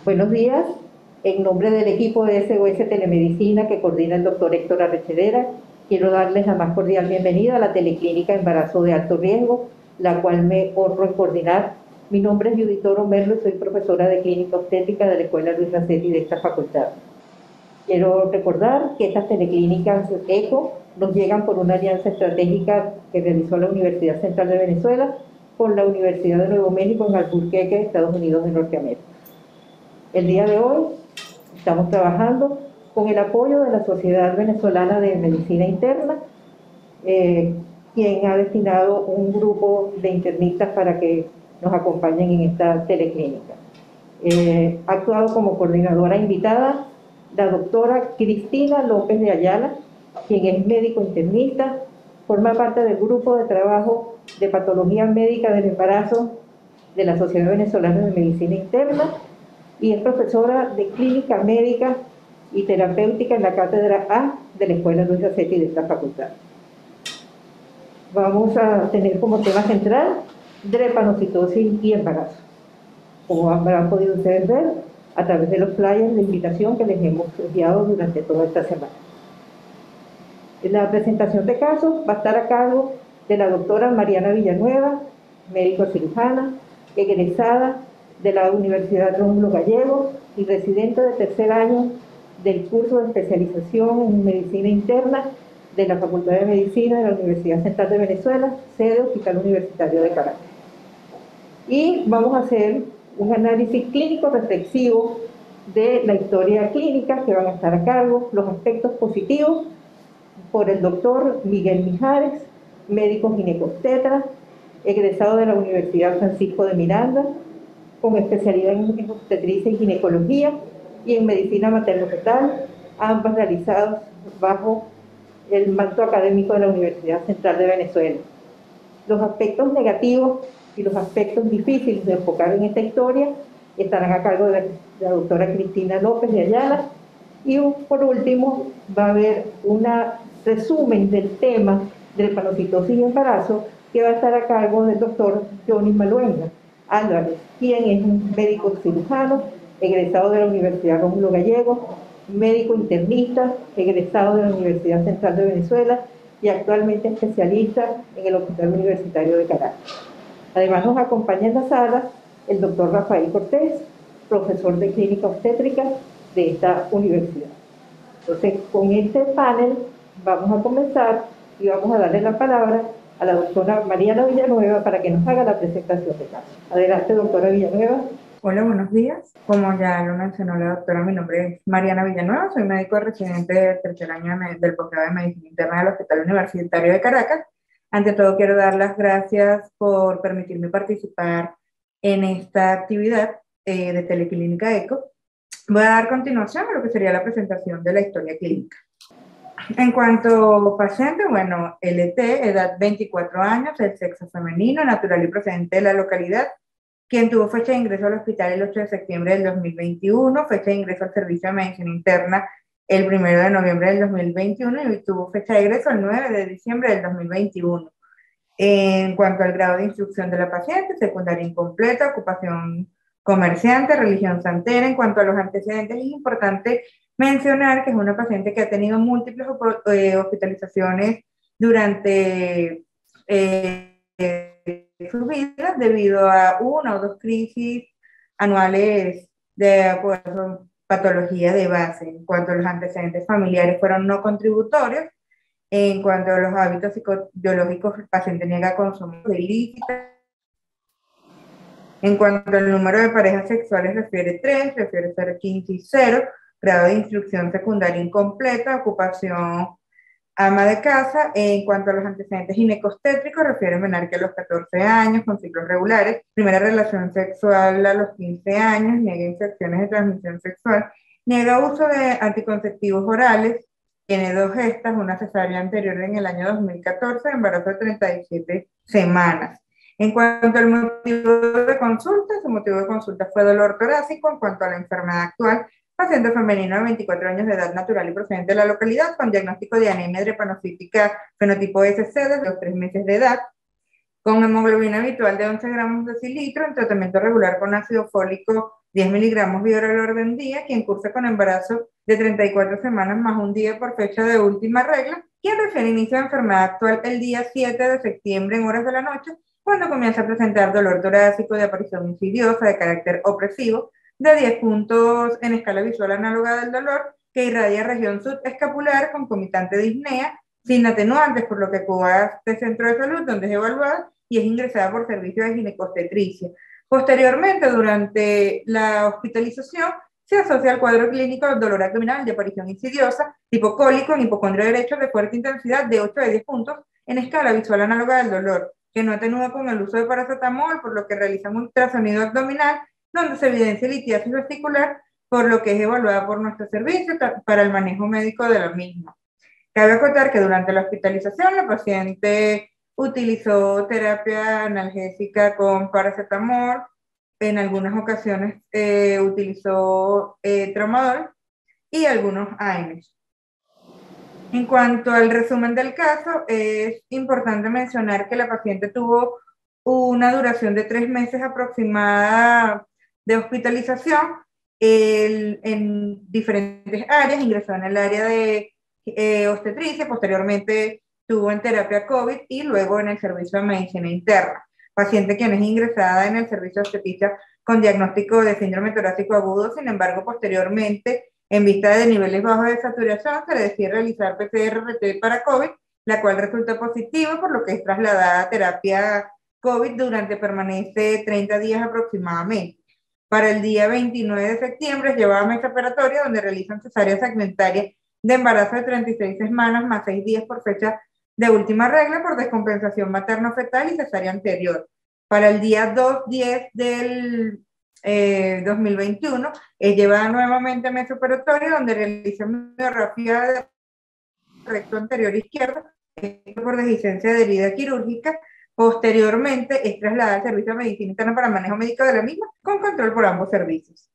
Buenos días. En nombre del equipo de SOS Telemedicina que coordina el doctor Héctor Arrechedera, quiero darles la más cordial bienvenida a la Teleclínica Embarazo de Alto Riesgo, la cual me honro en coordinar. Mi nombre es Judith Toro Merlo y soy profesora de Clínica Obstétrica de la Escuela Luis Racetti de esta facultad. Quiero recordar que estas teleclínicas ECO nos llegan por una alianza estratégica que realizó la Universidad Central de Venezuela con la Universidad de Nuevo México en Albuquerque, Estados Unidos de Norteamérica. El día de hoy estamos trabajando con el apoyo de la Sociedad Venezolana de Medicina Interna, quien ha destinado un grupo de internistas para que nos acompañen en esta teleclínica. Ha actuado como coordinadora invitada la doctora Cristina López de Ayala, quien es médico internista, forma parte del grupo de trabajo de patología médica del embarazo de la Sociedad Venezolana de Medicina Interna y es profesora de clínica médica y terapéutica en la cátedra A de la Escuela Luis Racetti de esta facultad. Vamos a tener como tema central drepanocitosis y embarazo. Como habrán podido ustedes ver a través de los flyers de invitación que les hemos enviado durante toda esta semana. La presentación de casos va a estar a cargo de la doctora Mariana Villanueva, médico cirujana, egresada de la Universidad Rómulo Gallegos y residente de tercer año del curso de especialización en medicina interna de la Facultad de Medicina de la Universidad Central de Venezuela, sede Hospital Universitario de Caracas. Y vamos a hacer un análisis clínico reflexivo de la historia clínica que van a estar a cargo, los aspectos positivos por el doctor Miguel Mijares, médico ginecobstetra, egresado de la Universidad Francisco de Miranda, con especialidad en obstetricia y ginecología y en medicina materno-fetal, ambas realizadas bajo el manto académico de la Universidad Central de Venezuela. Los aspectos negativos y los aspectos difíciles de enfocar en esta historia estarán a cargo de la doctora Cristina López de Ayala. Y por último va a haber un resumen del tema de drepanocitosis y embarazo que va a estar a cargo del doctor Johnny Maluenga Álvarez, quien es un médico cirujano, egresado de la Universidad Rómulo Gallegos, médico internista, egresado de la Universidad Central de Venezuela y actualmente especialista en el Hospital Universitario de Caracas. Además nos acompaña en la sala el doctor Rafael Cortés, profesor de clínica obstétrica de esta universidad. Entonces, con este panel vamos a comenzar y vamos a darle la palabra a la doctora Mariana Villanueva para que nos haga la presentación de caso. Adelante, doctora Villanueva. Hola, buenos días. Como ya lo mencionó la doctora, mi nombre es Mariana Villanueva, soy médico residente del tercer año del posgrado de Medicina Interna del Hospital Universitario de Caracas. Ante todo, quiero dar las gracias por permitirme participar en esta actividad de Teleclínica ECO. Voy a dar continuación a lo que sería la presentación de la historia clínica. En cuanto a paciente, bueno, LT, edad 24 años, el sexo femenino, natural y procedente de la localidad, quien tuvo fecha de ingreso al hospital el 8 de septiembre del 2021, fecha de ingreso al servicio de medicina interna el 1 de noviembre del 2021 y tuvo fecha de ingreso el 9 de diciembre del 2021. En cuanto al grado de instrucción de la paciente, secundaria incompleta, ocupación comerciante, religión santera. En cuanto a los antecedentes, es importante mencionar que es una paciente que ha tenido múltiples hospitalizaciones durante su vida debido a una o dos crisis anuales de patología de base. En cuanto a los antecedentes familiares, fueron no contributorios. En cuanto a los hábitos psicobiológicos, el paciente niega consumo de ilícitos. En cuanto al número de parejas sexuales, refiere 3, refiere ser 15 y 0, grado de instrucción secundaria incompleta, ocupación ama de casa. En cuanto a los antecedentes ginecostétricos, refiere menor que a los 14 años, con ciclos regulares, primera relación sexual a los 15 años, niega infecciones de transmisión sexual, niega uso de anticonceptivos orales, tiene 2 gestas, una cesárea anterior en el año 2014, embarazo de 37 semanas. En cuanto al motivo de consulta, su motivo de consulta fue dolor torácico. En cuanto a la enfermedad actual, paciente femenino de 24 años de edad, natural y procedente de la localidad, con diagnóstico de anemia drepanocítica fenotipo SC desde los 3 meses de edad, con hemoglobina habitual de 11 gramos de decilitro, en tratamiento regular con ácido fólico 10 miligramos vía oral orden día, quien cursa con embarazo de 34 semanas más un día por fecha de última regla, quien refiere inicio de enfermedad actual el día 7 de septiembre en horas de la noche, cuando comienza a presentar dolor torácico de aparición insidiosa de carácter opresivo, de 10 puntos en escala visual análoga del dolor, que irradia región subescapular concomitante de disnea, sin atenuantes, por lo que acude a este centro de salud donde es evaluada y es ingresada por servicio de ginecobstetricia. Posteriormente, durante la hospitalización, se asocia al cuadro clínico de dolor abdominal de aparición insidiosa, tipo cólico en hipocondrio derecho de fuerte intensidad de 8 a 10 puntos en escala visual análoga del dolor, que no atenúa con el uso de paracetamol, por lo que realizan un ultrasonido abdominal, donde se evidencia litiasis vesicular, por lo que es evaluada por nuestro servicio para el manejo médico de la misma. Cabe acotar que durante la hospitalización la paciente utilizó terapia analgésica con paracetamol, en algunas ocasiones utilizó tramadol y algunos AINES. En cuanto al resumen del caso, es importante mencionar que la paciente tuvo una duración de 3 meses aproximada de hospitalización en diferentes áreas. Ingresó en el área de obstetricia, posteriormente estuvo en terapia COVID y luego en el servicio de medicina interna. Paciente quien es ingresada en el servicio de obstetricia con diagnóstico de síndrome torácico agudo, sin embargo, posteriormente, en vista de niveles bajos de saturación, se le decide realizar PCR-RT para COVID, la cual resulta positiva, por lo que es trasladada a terapia COVID durante permanece 30 días aproximadamente. Para el día 29 de septiembre es llevada a mesa operatoria, donde realizan cesárea segmentaria de embarazo de 36 semanas más 6 días por fecha de última regla por descompensación materno-fetal y cesárea anterior. Para el día 2/10 del 2021 es llevada nuevamente a mesa operatoria, donde realiza miografía de recto anterior izquierdo por deficiencia de herida quirúrgica. Posteriormente es trasladada al servicio de medicina interna para manejo médico de la misma, con control por ambos servicios.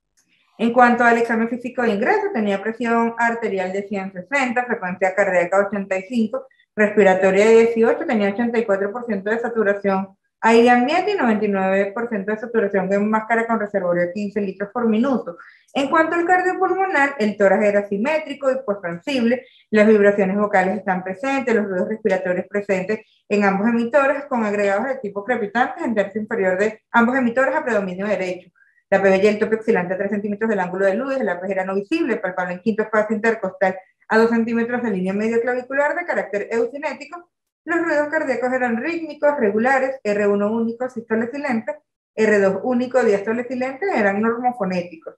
En cuanto al examen físico de ingreso, tenía presión arterial de 160, frecuencia cardíaca 85, respiratoria de 18, tenía 84% de saturación aire ambiente y 99% de saturación en máscara con reservorio de 15 litros por minuto. En cuanto al cardiopulmonar, el tórax era simétrico y hipoexpansible, las vibraciones vocales están presentes, los ruidos respiratorios presentes en ambos emitores, con agregados de tipo crepitantes en tercio inferior de ambos emitores a predominio derecho. La PB y el tope oscilante a 3 centímetros del ángulo de luz, el APG era no visible, palpable en quinto espacio intercostal a 2 centímetros de línea medio clavicular de carácter eucinético. Los ruidos cardíacos eran rítmicos, regulares, R1 único, sístole silente, R2 único, diástole silente, eran normofonéticos.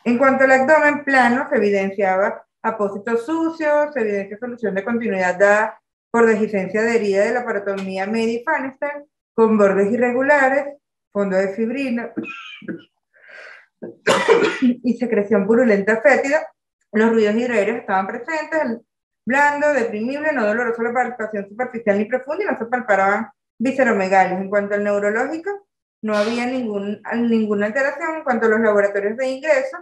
En cuanto al abdomen plano, se evidenciaba apósitos sucios, se evidencia solución de continuidad dada por deficiencia de herida de la paratomía media y Feinstein, con bordes irregulares, fondo de fibrina y secreción purulenta fétida. Los ruidos hidroaéreos estaban presentes, el blando, deprimible, no doloroso la palpación superficial ni profunda y no se palpaban visceromegalios. En cuanto al neurológico, no había ninguna alteración. En cuanto a los laboratorios de ingreso,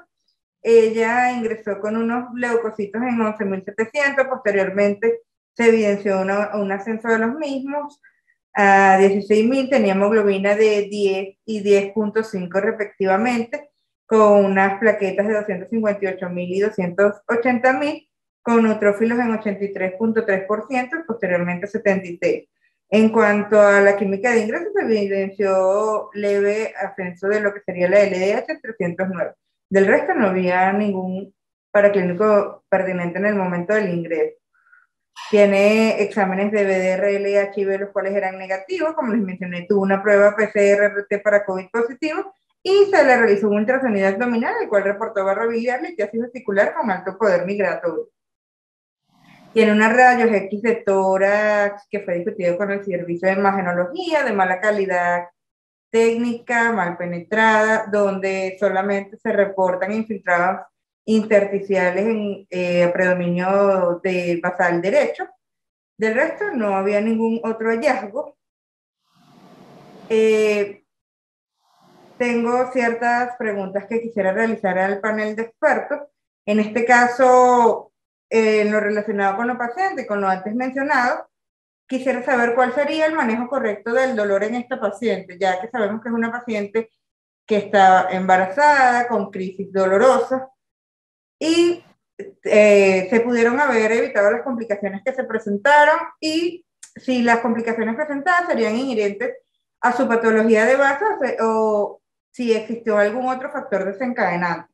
ella ingresó con unos leucocitos en 11.700, posteriormente se evidenció un ascenso de los mismos a 16.000, tenía hemoglobina de 10 y 10.5 respectivamente, con unas plaquetas de 258.000 y 280.000, con neutrófilos en 83.3%, posteriormente 73. En cuanto a la química de ingreso, se evidenció leve ascenso de lo que sería la LDH en 309. Del resto no había ningún paraclínico pertinente en el momento del ingreso. Tiene exámenes de BDRL y HIV, los cuales eran negativos, como les mencioné, tuvo una prueba PCR-RT para COVID positivo y se le realizó un ultrasonido abdominal, el cual reportó barro biliar, litiasis vesicular con alto poder migratorio. Tiene una rayos X de tórax que fue discutido con el servicio de imagenología, de mala calidad técnica, mal penetrada, donde solamente se reportan infiltrados intersticiales en predominio de basal derecho. Del resto no había ningún otro hallazgo. Tengo ciertas preguntas que quisiera realizar al panel de expertos. En este caso, en lo relacionado con los pacientes, con lo antes mencionado, quisiera saber cuál sería el manejo correcto del dolor en esta paciente, ya que sabemos que es una paciente que estaba embarazada, con crisis dolorosas, y se pudieron haber evitado las complicaciones que se presentaron, y si las complicaciones presentadas serían inherentes a su patología de base o si existió algún otro factor desencadenante.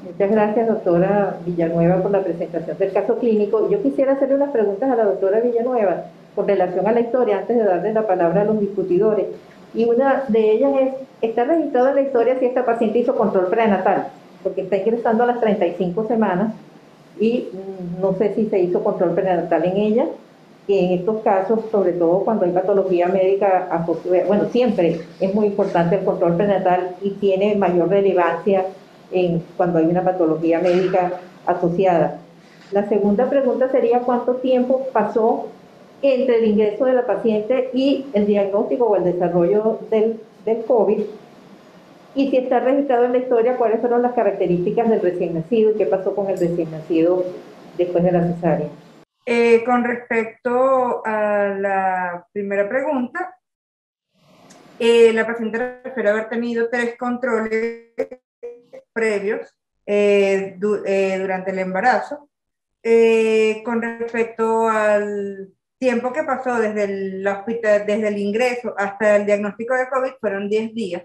Muchas gracias, doctora Villanueva, por la presentación del caso clínico. Yo quisiera hacerle unas preguntas a la doctora Villanueva con relación a la historia, antes de darle la palabra a los discutidores. Y una de ellas es, ¿está registrado en la historia si esta paciente hizo control prenatal? Porque está ingresando a las 35 semanas y no sé si se hizo control prenatal en ella. Y en estos casos, sobre todo cuando hay patología médica asociada, bueno, siempre es muy importante el control prenatal y tiene mayor relevancia cuando hay una patología médica asociada. La segunda pregunta sería ¿cuánto tiempo pasó entre el ingreso de la paciente y el diagnóstico o el desarrollo del COVID? Y si está registrado en la historia, ¿cuáles fueron las características del recién nacido y qué pasó con el recién nacido después de la cesárea? Con respecto a la primera pregunta, la paciente refiere haber tenido 3 controles previos durante el embarazo. Con respecto al tiempo que pasó desde el ingreso hasta el diagnóstico de COVID, fueron 10 días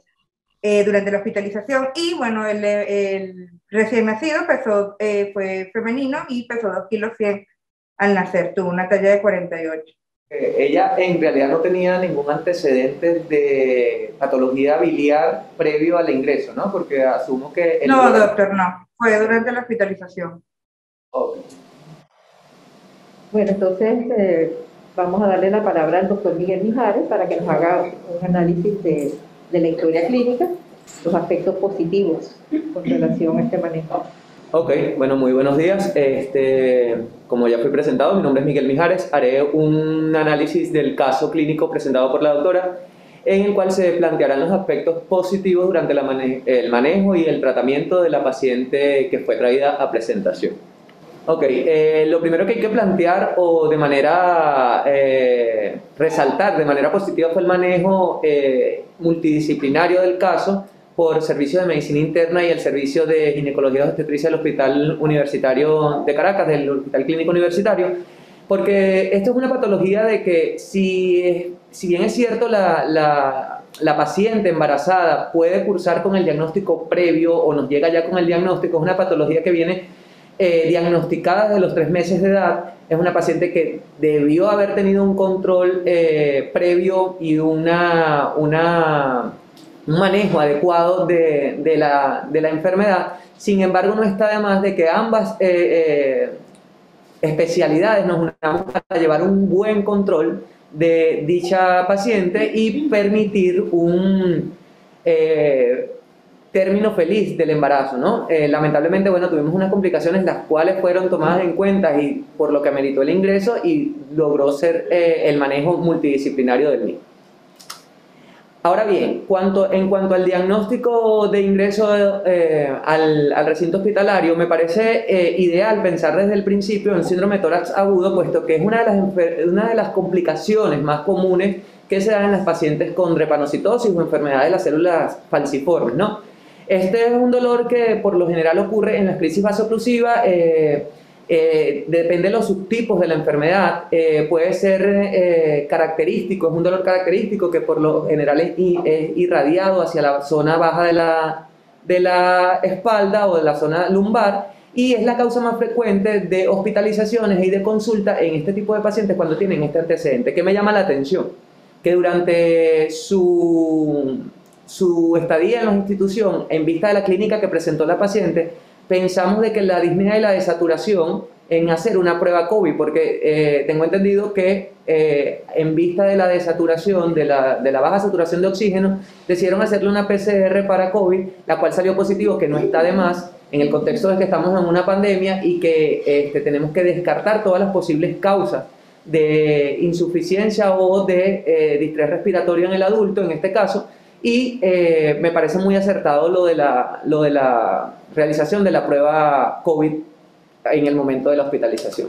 durante la hospitalización. Y bueno, el recién nacido fue femenino y pesó 2 kilos 100 al nacer, tuvo una talla de 48. Ella en realidad no tenía ningún antecedente de patología biliar previo al ingreso, ¿no? Porque asumo que... No, doctor, no. Fue durante la hospitalización. Okay. Bueno, entonces vamos a darle la palabra al doctor Miguel Mijares para que nos haga un análisis de la historia clínica, los aspectos positivos con relación a este manejo. Ok, bueno, muy buenos días. Como ya fui presentado, mi nombre es Miguel Mijares. Haré un análisis del caso clínico presentado por la doctora, en el cual se plantearán los aspectos positivos durante el manejo y el tratamiento de la paciente que fue traída a presentación. Ok, lo primero que hay que plantear o de manera resaltar de manera positiva fue el manejo multidisciplinario del caso por Servicio de Medicina Interna y el Servicio de Ginecología y Obstetricia del Hospital Universitario de Caracas, del Hospital Clínico Universitario, porque esto es una patología de que si bien es cierto la paciente embarazada puede cursar con el diagnóstico previo o nos llega ya con el diagnóstico, es una patología que viene diagnosticada desde los 3 meses de edad, es una paciente que debió haber tenido un control previo y un manejo adecuado de la enfermedad. Sin embargo, no está de más de que ambas especialidades nos unamos para llevar un buen control de dicha paciente y permitir un término feliz del embarazo, ¿no? Lamentablemente, bueno, tuvimos unas complicaciones las cuales fueron tomadas en cuenta y por lo que ameritó el ingreso y logró ser el manejo multidisciplinario del mismo. Ahora bien, en cuanto al diagnóstico de ingreso al recinto hospitalario, me parece ideal pensar desde el principio en síndrome de tórax agudo, puesto que es una de las complicaciones más comunes que se dan en las pacientes con drepanocitosis o enfermedad de las células falciformes, ¿no? Este es un dolor que por lo general ocurre en la crisis vasoclusiva. Depende de los subtipos de la enfermedad, puede ser característico, es un dolor característico que por lo general es irradiado hacia la zona baja de la espalda o de la zona lumbar, y es la causa más frecuente de hospitalizaciones y de consulta en este tipo de pacientes cuando tienen este antecedente. ¿Qué me llama la atención? Que durante su estadía en la institución, en vista de la clínica que presentó la paciente, pensamos de que la disnea y la desaturación en hacer una prueba COVID, porque tengo entendido que en vista de la desaturación, de la baja saturación de oxígeno, decidieron hacerle una PCR para COVID, la cual salió positivo, que no está de más en el contexto de que estamos en una pandemia y que tenemos que descartar todas las posibles causas de insuficiencia o de distrés respiratorio en el adulto, en este caso. Y me parece muy acertado lo de la realización de la prueba COVID en el momento de la hospitalización.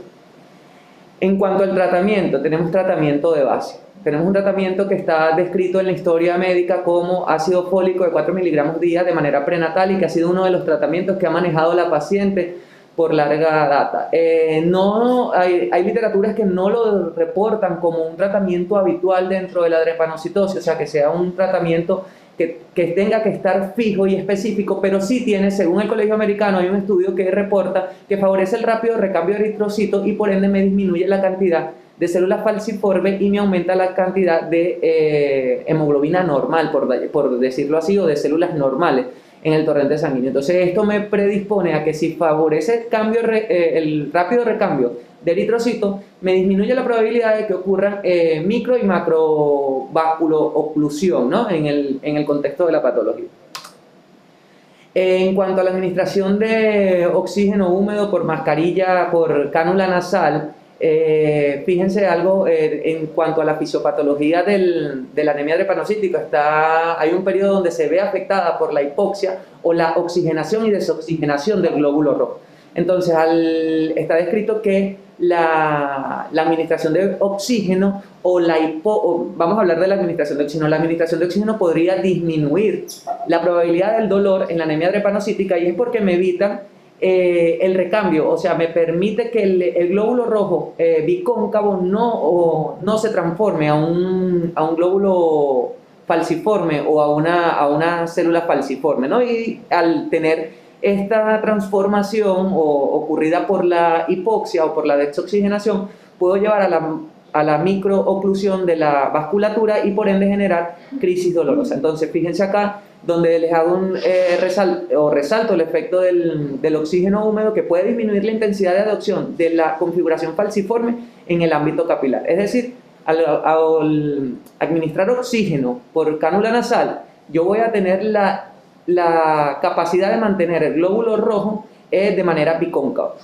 En cuanto al tratamiento, tenemos tratamiento de base. tenemos un tratamiento que está descrito en la historia médica como ácido fólico de 4 miligramos día de manera prenatal y que ha sido uno de los tratamientos que ha manejado la paciente por larga data. Hay literaturas que no lo reportan como un tratamiento habitual dentro de la drepanocitosis, o sea, que sea un tratamiento que tenga que estar fijo y específico, pero sí tiene, según el Colegio Americano, hay un estudio que reporta que favorece el rápido recambio de eritrocitos y por ende me disminuye la cantidad de células falciformes y me aumenta la cantidad de hemoglobina normal, por decirlo así, o de células normales en el torrente sanguíneo. Entonces esto me predispone a que si favorece el rápido recambio de eritrocitos, me disminuye la probabilidad de que ocurran micro y macrovasculo-oclusión, ¿no? en el contexto de la patología. En cuanto a la administración de oxígeno húmedo por mascarilla, por cánula nasal, fíjense algo en cuanto a la fisiopatología de la anemia drepanocítica. Hay un periodo donde se ve afectada por la hipoxia o la oxigenación y desoxigenación del glóbulo rojo. Entonces, está descrito que la administración de oxígeno vamos a hablar de la administración de oxígeno podría disminuir la probabilidad del dolor en la anemia drepanocítica, y es porque me evita el recambio, o sea, me permite que el glóbulo rojo bicóncavo no se transforme a un glóbulo falciforme o a una célula falciforme, ¿no? Y al tener esta transformación ocurrida por la hipoxia o por la desoxigenación, puedo llevar a la microoclusión de la vasculatura y por ende generar crisis dolorosa. Entonces, fíjense acá, donde les hago resalto el efecto del oxígeno húmedo, que puede disminuir la intensidad de adopción de la configuración falciforme en el ámbito capilar. Es decir, al administrar oxígeno por cánula nasal, yo voy a tener la capacidad de mantener el glóbulo rojo de manera bicóncava.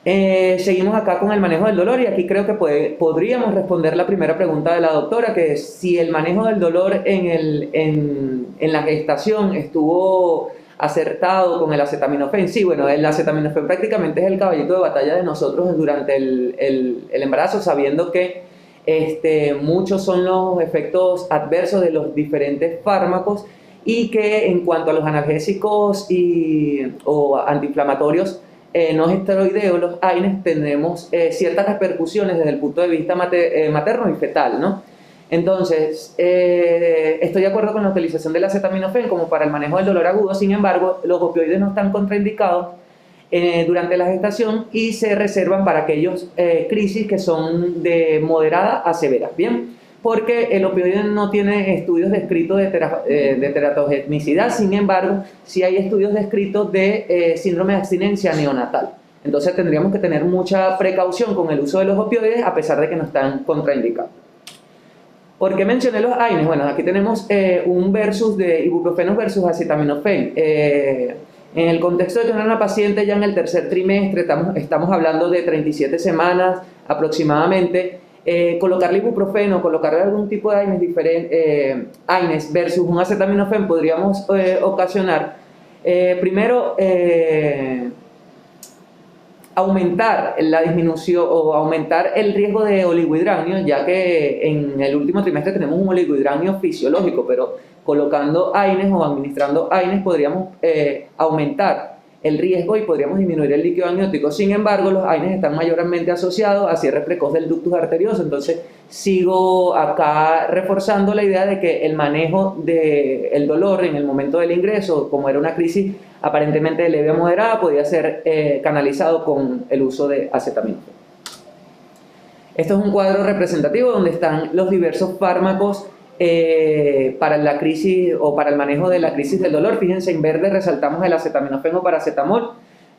Seguimos acá con el manejo del dolor, y aquí creo que podríamos responder la primera pregunta de la doctora, que es si el manejo del dolor en la gestación estuvo acertado con el acetaminofén. Sí, bueno, el acetaminofén prácticamente es el caballito de batalla de nosotros durante el embarazo, sabiendo que muchos son los efectos adversos de los diferentes fármacos, y que en cuanto a los analgésicos o antiinflamatorios no esteroideos, los AINES, tenemos ciertas repercusiones desde el punto de vista materno y fetal, ¿no? Entonces, estoy de acuerdo con la utilización del acetaminofén como para el manejo del dolor agudo. Sin embargo, los opioides no están contraindicados durante la gestación y se reservan para aquellos crisis que son de moderada a severa, ¿bien? Porque el opioide no tiene estudios descritos de teratogenicidad. Sin embargo, sí hay estudios descritos de síndrome de abstinencia neonatal. Entonces tendríamos que tener mucha precaución con el uso de los opioides, a pesar de que no están contraindicados. ¿Por qué mencioné los AINES? Bueno, aquí tenemos un versus de ibuprofeno versus acetaminofén. En el contexto de tener una paciente ya en el tercer trimestre, estamos hablando de 37 semanas aproximadamente, colocarle ibuprofeno, colocarle algún tipo de AINES versus un acetaminofén podríamos ocasionar, primero, aumentar la disminución o aumentar el riesgo de oligohidranio, ya que en el último trimestre tenemos un oligohidranio fisiológico, pero colocando AINES o administrando AINES podríamos aumentar el riesgo y podríamos disminuir el líquido amniótico. Sin embargo, los AINES están mayormente asociados a cierre precoz del ductus arterioso. Entonces, sigo acá reforzando la idea de que el manejo del dolor en el momento del ingreso, como era una crisis aparentemente leve a moderada, podía ser canalizado con el uso de acetaminofén. Esto es un cuadro representativo donde están los diversos fármacos para la crisis o para el manejo de la crisis del dolor. Fíjense, en verde resaltamos el acetaminofén o paracetamol,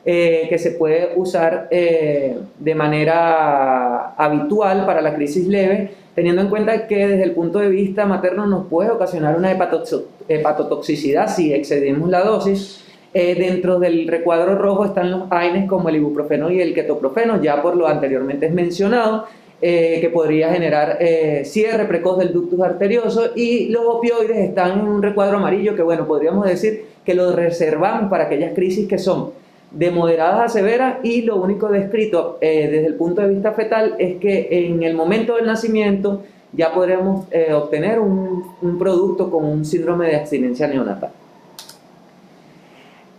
que se puede usar de manera habitual para la crisis leve, teniendo en cuenta que desde el punto de vista materno nos puede ocasionar una hepatotoxicidad si excedimos la dosis. Dentro del recuadro rojo están los AINES como el ibuprofeno y el ketoprofeno, ya por lo anteriormente mencionado, que podría generar cierre precoz del ductus arterioso, y los opioides están en un recuadro amarillo que, bueno, podríamos decir que los reservamos para aquellas crisis que son de moderadas a severas, y lo único descrito desde el punto de vista fetal es que en el momento del nacimiento ya podremos obtener un producto con un síndrome de abstinencia neonatal.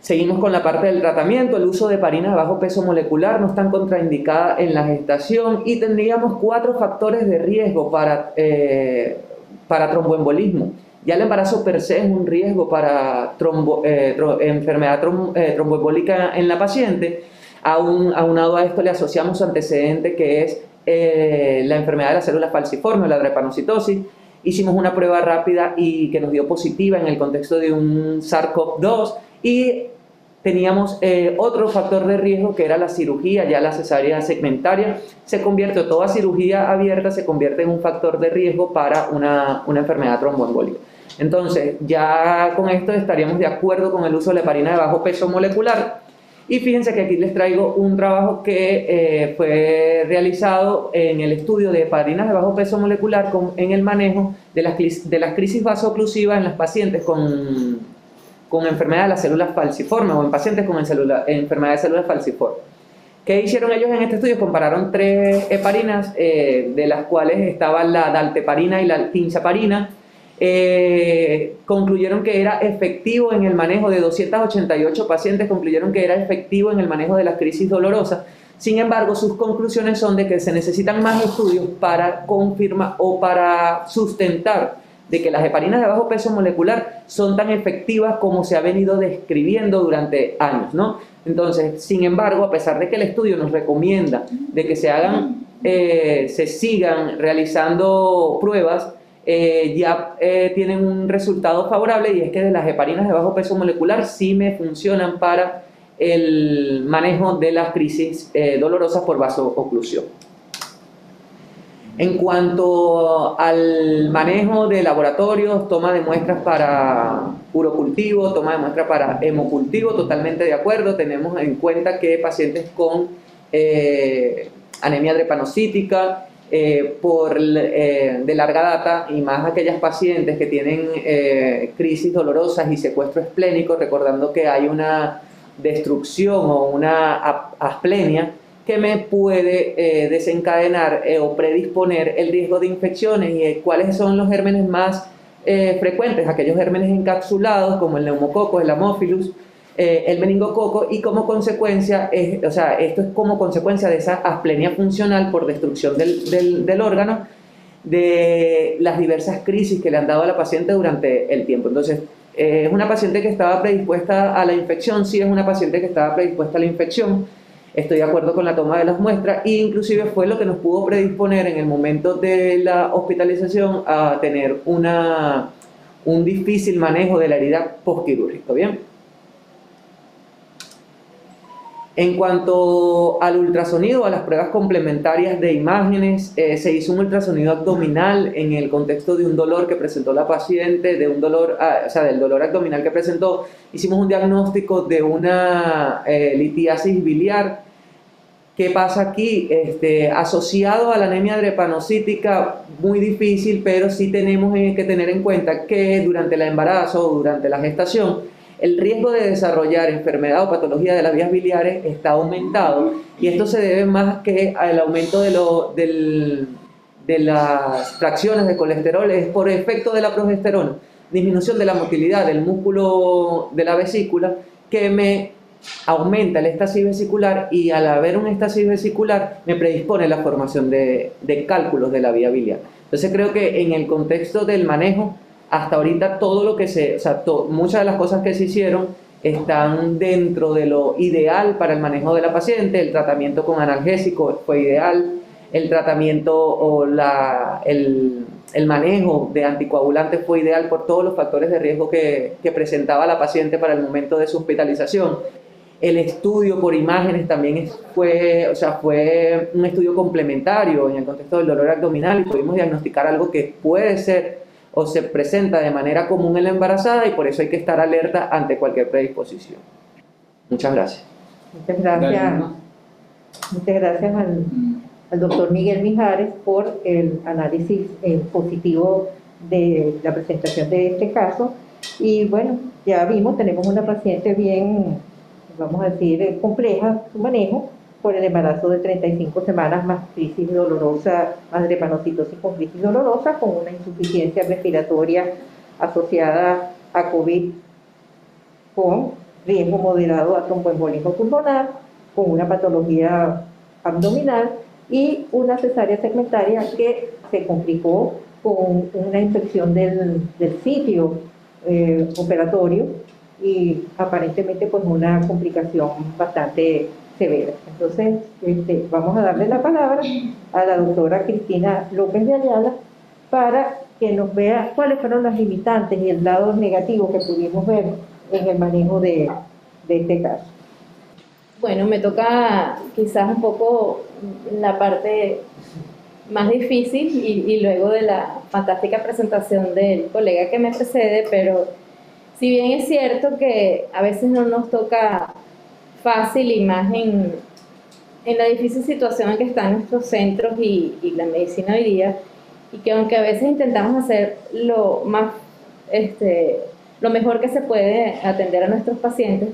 Seguimos con la parte del tratamiento. El uso de heparinas de bajo peso molecular no están contraindicadas en la gestación y tendríamos 4 factores de riesgo para tromboembolismo. Ya el embarazo per se es un riesgo para enfermedad tromboembólica en la paciente. Aunado a esto le asociamos su antecedente, que es la enfermedad de las células falciformes, la drepanocitosis. Hicimos una prueba rápida y que nos dio positiva en el contexto de un SARS-CoV-2 y teníamos otro factor de riesgo, que era la cirugía, ya la cesárea segmentaria. Toda cirugía abierta se convierte en un factor de riesgo para una enfermedad tromboembólica. Entonces, ya con esto estaríamos de acuerdo con el uso de la heparina de bajo peso molecular. Y fíjense que aquí les traigo un trabajo que fue realizado en el estudio de heparinas de bajo peso molecular en el manejo de las crisis vasooclusivas en las pacientes con enfermedad de las células falciformes o en pacientes con enfermedad de células falciformes. ¿Qué hicieron ellos en este estudio? Compararon 3 heparinas, de las cuales estaban la dalteparina y la tinzaparina. Concluyeron que era efectivo en el manejo de 288 pacientes, concluyeron que era efectivo en el manejo de las crisis dolorosas. Sin embargo, sus conclusiones son de que se necesitan más estudios para confirmar o para sustentar de que las heparinas de bajo peso molecular son tan efectivas como se ha venido describiendo durante años, ¿no? Entonces, sin embargo, a pesar de que el estudio nos recomienda de que se sigan realizando pruebas, ya tienen un resultado favorable, y es que de las heparinas de bajo peso molecular sí me funcionan para el manejo de las crisis dolorosas por vasooclusión. En cuanto al manejo de laboratorios, toma de muestras para urocultivo, toma de muestras para hemocultivo, totalmente de acuerdo. Tenemos en cuenta que pacientes con anemia drepanocítica, de larga data, y más aquellas pacientes que tienen crisis dolorosas y secuestro esplénico, recordando que hay una destrucción o una asplenia que me puede desencadenar o predisponer el riesgo de infecciones. Y cuáles son los gérmenes más frecuentes, aquellos gérmenes encapsulados como el neumococo, el Haemophilus, el meningococo, y como consecuencia, esto es como consecuencia de esa asplenia funcional por destrucción del órgano, de las diversas crisis que le han dado a la paciente durante el tiempo. Entonces, ¿es una paciente que estaba predispuesta a la infección? Sí, es una paciente que estaba predispuesta a la infección. Estoy de acuerdo con la toma de las muestras, e inclusive fue lo que nos pudo predisponer en el momento de la hospitalización a tener un difícil manejo de la herida postquirúrgica. ¿Bien? En cuanto al ultrasonido, a las pruebas complementarias de imágenes, se hizo un ultrasonido abdominal en el contexto de un dolor que presentó la paciente, del dolor abdominal que presentó. Hicimos un diagnóstico de una litiasis biliar. ¿Qué pasa aquí? Asociado a la anemia drepanocítica, muy difícil, pero sí tenemos que tener en cuenta que durante el embarazo o durante la gestación, el riesgo de desarrollar enfermedad o patología de las vías biliares está aumentado, y esto se debe más que al aumento de las fracciones de colesterol, es por efecto de la progesterona, disminución de la motilidad del músculo de la vesícula, que me aumenta el éstasis vesicular, y al haber un éstasis vesicular me predispone la formación de cálculos de la vía biliar. Entonces creo que en el contexto del manejo, hasta ahorita todo lo que muchas de las cosas que se hicieron están dentro de lo ideal para el manejo de la paciente. El tratamiento con analgésico fue ideal, el tratamiento o el manejo de anticoagulantes fue ideal por todos los factores de riesgo que presentaba la paciente para el momento de su hospitalización. El estudio por imágenes también fue un estudio complementario en el contexto del dolor abdominal, y pudimos diagnosticar algo que puede ser o se presenta de manera común en la embarazada, y por eso hay que estar alerta ante cualquier predisposición. Muchas gracias. Muchas gracias al doctor Miguel Mijares por el análisis positivo de la presentación de este caso. Y bueno, ya vimos, tenemos una paciente bien, vamos a decir, compleja su manejo, por el embarazo de 35 semanas más crisis dolorosa, más drepanocitosis con crisis dolorosa, con una insuficiencia respiratoria asociada a COVID, con riesgo moderado a tromboembolismo pulmonar, con una patología abdominal y una cesárea segmentaria que se complicó con una infección del sitio operatorio y aparentemente pues una complicación bastante severa. Entonces vamos a darle la palabra a la doctora Cristina López de Ayala para que nos vea cuáles fueron las limitantes y el lado negativo que pudimos ver en el manejo de este caso. Bueno, me toca quizás un poco la parte más difícil y luego de la fantástica presentación del colega que me precede, pero si bien es cierto que a veces no nos toca fácil y más en la difícil situación en que están nuestros centros y la medicina hoy día, y que aunque a veces intentamos hacer lo mejor que se puede atender a nuestros pacientes,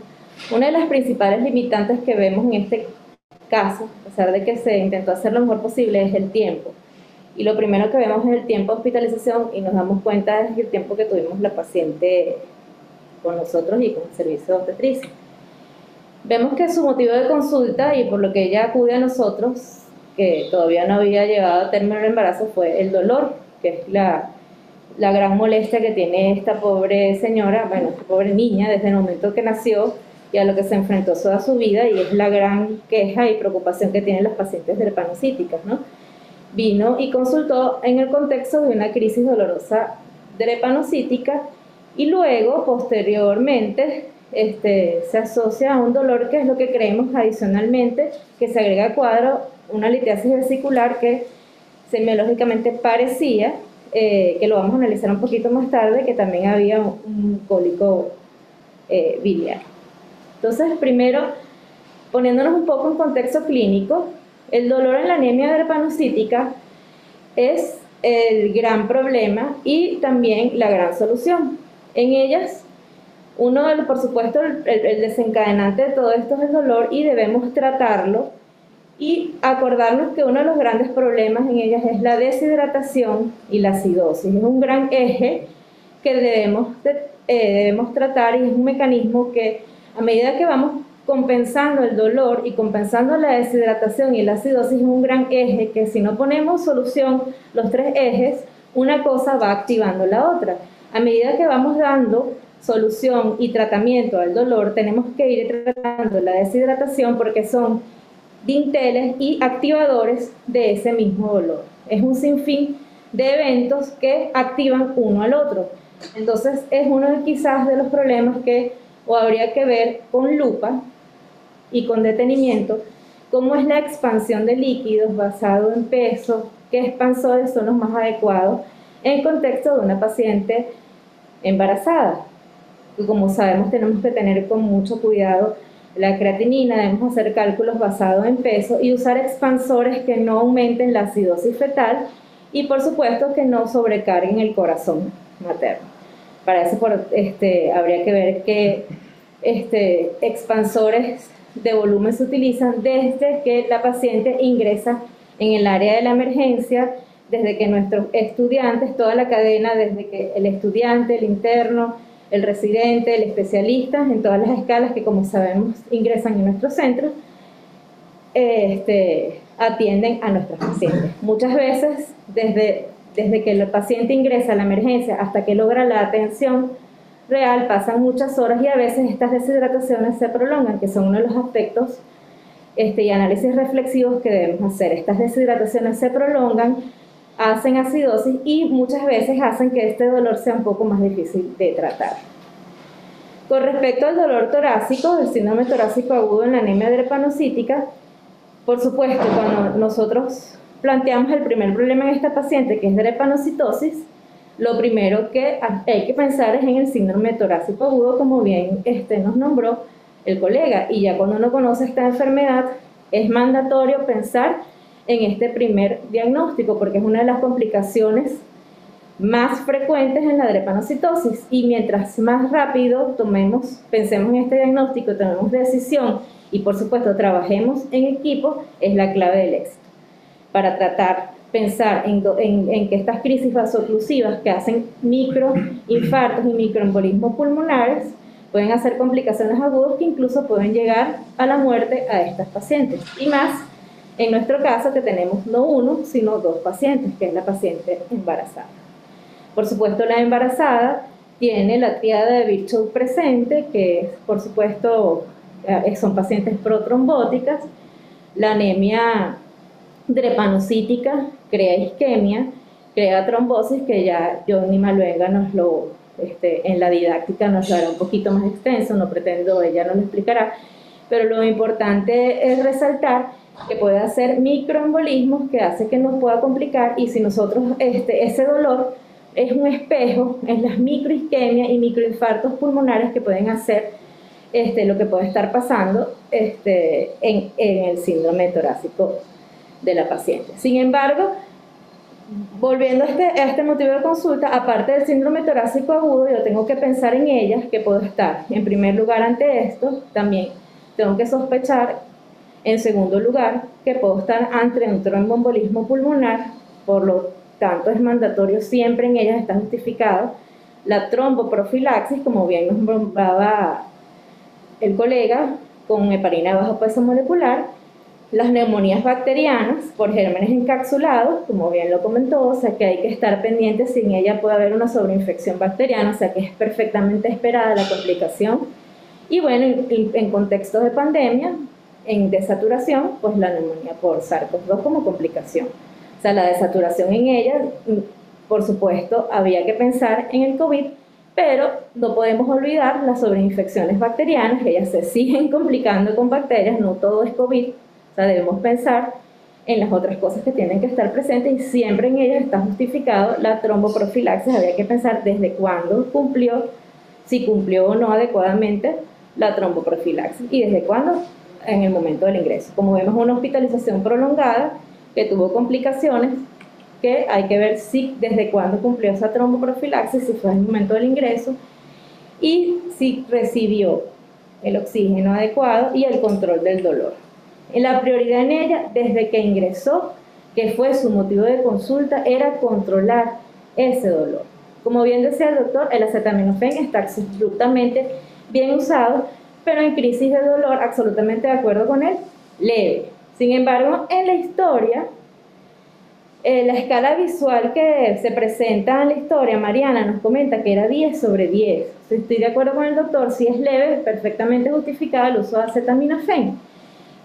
una de las principales limitantes que vemos en este caso, a pesar de que se intentó hacer lo mejor posible, es el tiempo. Y lo primero que vemos es el tiempo de hospitalización y nos damos cuenta es el tiempo que tuvimos la paciente con nosotros y con el servicio de obstetricia. Vemos que su motivo de consulta y por lo que ella acude a nosotros, que todavía no había llevado a término el embarazo, fue el dolor, que es la gran molestia que tiene esta pobre señora, bueno, esta pobre niña desde el momento que nació y a lo que se enfrentó toda su vida, y es la gran queja y preocupación que tienen las pacientes drepanocíticas, ¿no? Vino y consultó en el contexto de una crisis dolorosa drepanocítica y luego, posteriormente, se asocia a un dolor que es lo que creemos adicionalmente, que se agrega al cuadro una litiasis vesicular que semiológicamente parecía, que lo vamos a analizar un poquito más tarde, que también había un cólico biliar. Entonces, primero, poniéndonos un poco en contexto clínico, el dolor en la anemia drepanocítica es el gran problema y también la gran solución. En ellas, por supuesto, el desencadenante de todo esto es el dolor y debemos tratarlo y acordarnos que uno de los grandes problemas en ellas es la deshidratación y la acidosis. Es un gran eje que debemos tratar y es un mecanismo que a medida que vamos compensando el dolor y compensando la deshidratación y la acidosis es un gran eje que si no ponemos solución los tres ejes, una cosa va activando la otra. A medida que vamos dando solución y tratamiento al dolor, tenemos que ir tratando la deshidratación porque son dinteles y activadores de ese mismo dolor. Es un sinfín de eventos que activan uno al otro. Entonces es uno quizás de los problemas que habría que ver con lupa y con detenimiento, cómo es la expansión de líquidos basado en peso, qué expansores son los más adecuados en contexto de una paciente embarazada. Y como sabemos, tenemos que tener con mucho cuidado la creatinina, debemos hacer cálculos basados en peso y usar expansores que no aumenten la acidosis fetal y por supuesto que no sobrecarguen el corazón materno. Para eso habría que ver qué expansores de volumen se utilizan desde que la paciente ingresa en el área de la emergencia, desde que nuestros estudiantes, toda la cadena, desde que el estudiante, el interno, el residente, el especialista, en todas las escalas que como sabemos ingresan en nuestros centros, atienden a nuestros pacientes. Muchas veces, desde que el paciente ingresa a la emergencia hasta que logra la atención real, pasan muchas horas y a veces estas deshidrataciones se prolongan, que son uno de los aspectos y análisis reflexivos que debemos hacer. Estas deshidrataciones se prolongan, hacen acidosis y muchas veces hacen que este dolor sea un poco más difícil de tratar. Con respecto al dolor torácico, el síndrome torácico agudo en la anemia drepanocítica, por supuesto, cuando nosotros planteamos el primer problema en esta paciente, que es drepanocitosis, lo primero que hay que pensar es en el síndrome torácico agudo, como bien nos nombró el colega, y ya cuando uno conoce esta enfermedad, es mandatorio pensar en este primer diagnóstico, porque es una de las complicaciones más frecuentes en la drepanocitosis, y mientras más rápido pensemos en este diagnóstico, tomemos decisión y por supuesto trabajemos en equipo es la clave del éxito. Para pensar en que estas crisis vasoclusivas que hacen microinfartos y microembolismos pulmonares pueden hacer complicaciones agudas que incluso pueden llegar a la muerte a estas pacientes. Y más en nuestro caso que tenemos no uno, sino dos pacientes, que es la paciente embarazada. Por supuesto, la embarazada tiene la tríada de Virchow presente, que por supuesto son pacientes protrombóticas, la anemia drepanocítica crea isquemia, crea trombosis, que ya Johnny Maluenga nos lo, en la didáctica nos lo hará un poquito más extenso, no pretendo, ella nos lo explicará, pero lo importante es resaltar que puede hacer microembolismos que hace que nos pueda complicar, y si nosotros ese dolor es un espejo, es las microisquemias y microinfartos pulmonares que pueden hacer lo que puede estar pasando en el síndrome torácico de la paciente. Sin embargo, volviendo a este motivo de consulta, aparte del síndrome torácico agudo, yo tengo que pensar en ellas, que puedo estar en primer lugar ante esto, también tengo que sospechar en segundo lugar que puedo estar ante un tromboembolismo pulmonar, por lo tanto es mandatorio siempre en ellas, está justificado la tromboprofilaxis, como bien nos nombraba el colega, con heparina de bajo peso molecular, las neumonías bacterianas por gérmenes encapsulados, como bien lo comentó, o sea que hay que estar pendientes si en ella puede haber una sobreinfección bacteriana, o sea que es perfectamente esperada la complicación. Y bueno, en contextos de pandemia, en desaturación, pues la neumonía por SARS-CoV-2 como complicación. O sea, la desaturación en ella, por supuesto, había que pensar en el COVID, pero no podemos olvidar las sobreinfecciones bacterianas, que ellas se siguen complicando con bacterias, no todo es COVID. O sea, debemos pensar en las otras cosas que tienen que estar presentes, y siempre en ellas está justificado la tromboprofilaxis. Había que pensar desde cuándo cumplió, si cumplió o no adecuadamente la tromboprofilaxis, y desde cuándo, en el momento del ingreso. Como vemos, una hospitalización prolongada que tuvo complicaciones, que hay que ver si desde cuándo cumplió esa tromboprofilaxis, si fue en el momento del ingreso, y si recibió el oxígeno adecuado y el control del dolor. La prioridad en ella, desde que ingresó, que fue su motivo de consulta, era controlar ese dolor. Como bien decía el doctor, el acetaminofén está absolutamente bien usado, pero en crisis de dolor, absolutamente de acuerdo con él, leve. Sin embargo, en la historia, la escala visual que se presenta en la historia, Mariana nos comenta que era 10 sobre 10. Si estoy de acuerdo con el doctor, si es leve, perfectamente justificado el uso de acetaminofén.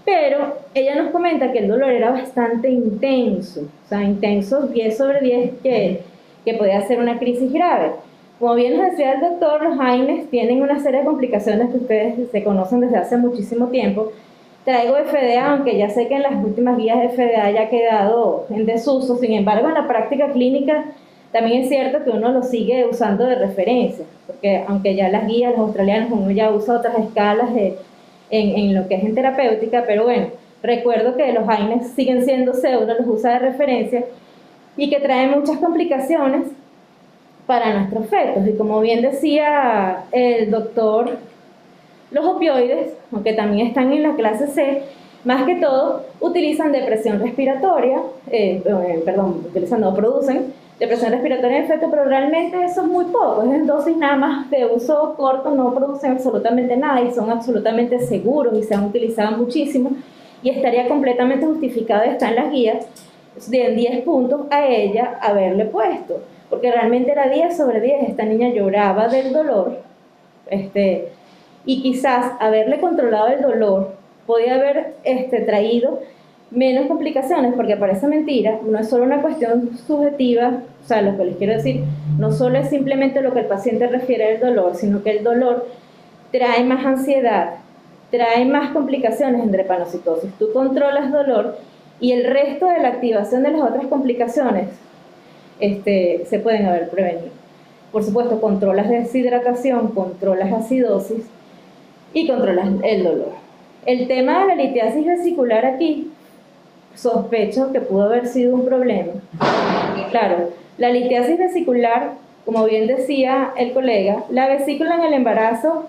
Pero ella nos comenta que el dolor era bastante intenso, o sea, intenso 10 sobre 10, que podía ser una crisis grave. Como bien nos decía el doctor, los AINES tienen una serie de complicaciones que ustedes se conocen desde hace muchísimo tiempo. Traigo FDA, aunque ya sé que en las últimas guías de FDA ya ha quedado en desuso. Sin embargo, en la práctica clínica también es cierto que uno lo sigue usando de referencia, porque aunque ya las guías, los australianos, uno ya usa otras escalas en lo que es en terapéutica, pero bueno, recuerdo que los AINES siguen siendo uno los usa de referencia, y que traen muchas complicaciones para nuestros fetos. Y como bien decía el doctor, los opioides, aunque también están en la clase C, más que todo utilizan depresión respiratoria, producen depresión respiratoria en feto, pero realmente eso es muy poco, es en dosis nada más de uso corto, no producen absolutamente nada y son absolutamente seguros y se han utilizado muchísimo, y estaría completamente justificado, está en las guías, de 10 puntos a ella haberle puesto, porque realmente era 10 sobre 10, esta niña lloraba del dolor, y quizás haberle controlado el dolor podía haber traído menos complicaciones, porque parece mentira, no es solo una cuestión subjetiva, o sea, lo que les quiero decir, no solo es simplemente lo que el paciente refiere al dolor, sino que el dolor trae más ansiedad, trae más complicaciones en drepanocitosis. Tú controlas dolor y el resto de la activación de las otras complicaciones se pueden haber prevenido. Por supuesto, controlas deshidratación, controlas acidosis y controlas el dolor. El tema de la litiasis vesicular aquí, sospecho que pudo haber sido un problema. Claro, la litiasis vesicular, como bien decía el colega, la vesícula en el embarazo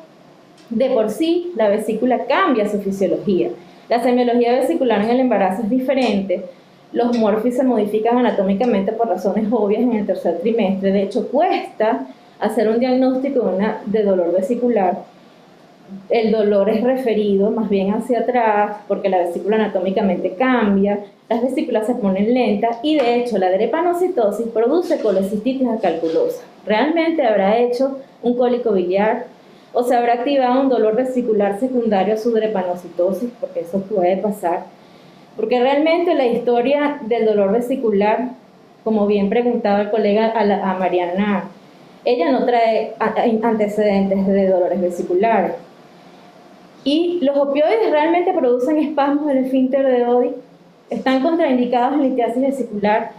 de por sí la vesícula cambia su fisiología. La semiología vesicular en el embarazo es diferente. Los morfis se modifican anatómicamente por razones obvias en el tercer trimestre. De hecho, cuesta hacer un diagnóstico de dolor vesicular. El dolor es referido más bien hacia atrás porque la vesícula anatómicamente cambia, las vesículas se ponen lentas y de hecho la drepanocitosis produce colecistitis acalculosa. ¿Realmente habrá hecho un cólico biliar o se habrá activado un dolor vesicular secundario a su drepanocitosis? Porque eso puede pasar. Porque realmente la historia del dolor vesicular, como bien preguntaba el colega a Mariana, ella no trae antecedentes de dolores vesiculares. Y los opioides realmente producen espasmos del esfínter de Oddi, están contraindicados en litiasis vesicular.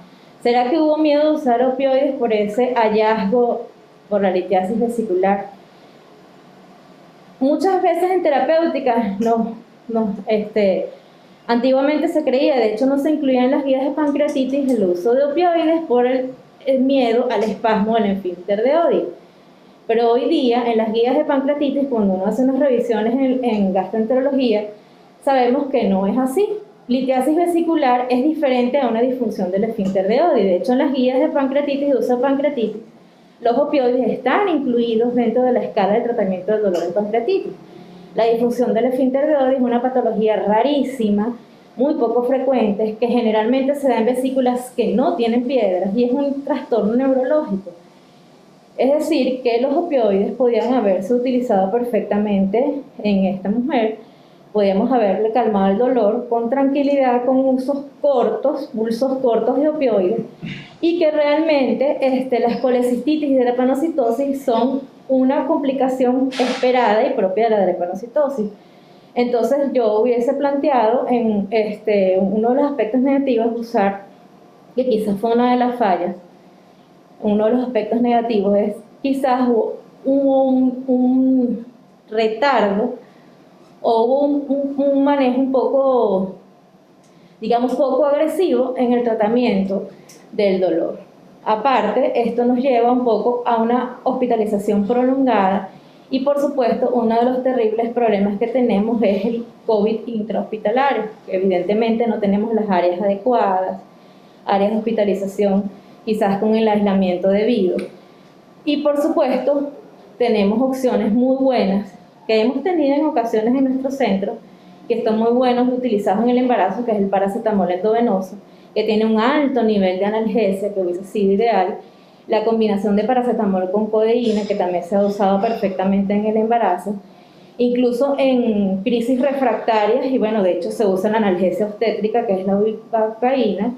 ¿Será que hubo miedo de usar opioides por ese hallazgo por la litiasis vesicular? Muchas veces en terapéuticas antiguamente se creía, de hecho no se incluía en las guías de pancreatitis el uso de opioides por el miedo al espasmo del esfínter de Oddi. Pero hoy día, en las guías de pancreatitis, cuando uno hace unas revisiones en gastroenterología, sabemos que no es así. Litiasis vesicular es diferente a una disfunción del esfínter de Oddi. De hecho, en las guías de pancreatitis, de uso de pancreatitis, los opioides están incluidos dentro de la escala de tratamiento del dolor de pancreatitis. La disfunción del esfínter de Oddi es una patología rarísima, muy poco frecuente, que generalmente se da en vesículas que no tienen piedras y es un trastorno neurológico. Es decir, que los opioides podían haberse utilizado perfectamente en esta mujer, podíamos haberle calmado el dolor con tranquilidad, con usos cortos, pulsos cortos de opioides, y que realmente las colecistitis y drepanocitosis son una complicación esperada y propia de la drepanocitosis. Entonces yo hubiese planteado en uno de los aspectos negativos de usar, que quizás fue una de las fallas, uno de los aspectos negativos es quizás hubo un retardo o hubo un manejo un poco, digamos, poco agresivo en el tratamiento del dolor. Aparte, esto nos lleva un poco a una hospitalización prolongada y, por supuesto, uno de los terribles problemas que tenemos es el COVID intrahospitalario, que evidentemente no tenemos las áreas adecuadas, áreas de hospitalización quizás con el aislamiento debido. Y por supuesto, tenemos opciones muy buenas que hemos tenido en ocasiones en nuestro centro, que están muy buenos utilizados en el embarazo, que es el paracetamol endovenoso, que tiene un alto nivel de analgesia, que hubiese sido ideal. La combinación de paracetamol con codeína, que también se ha usado perfectamente en el embarazo. Incluso en crisis refractarias, y bueno, de hecho se usa la analgesia obstétrica, que es la bupivacaína,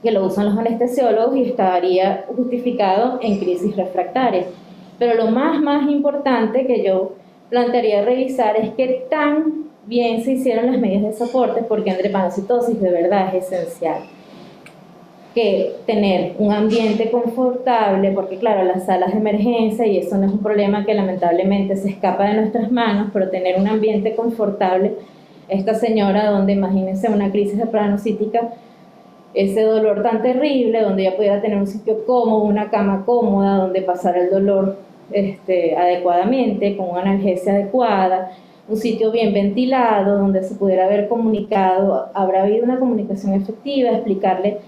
que lo usan los anestesiólogos y estaría justificado en crisis refractarias. Pero lo más importante que yo plantearía revisar es qué tan bien se hicieron las medidas de soporte, porque en drepanocitosis de verdad es esencial que tener un ambiente confortable, porque claro, las salas de emergencia, y eso no es un problema que lamentablemente se escapa de nuestras manos, pero tener un ambiente confortable, esta señora donde imagínense una crisis drepanocítica, ese dolor tan terrible, donde ella pudiera tener un sitio cómodo, una cama cómoda, donde pasar el dolor adecuadamente, con una analgesia adecuada, un sitio bien ventilado, donde se pudiera haber comunicado, habrá habido una comunicación efectiva, explicarle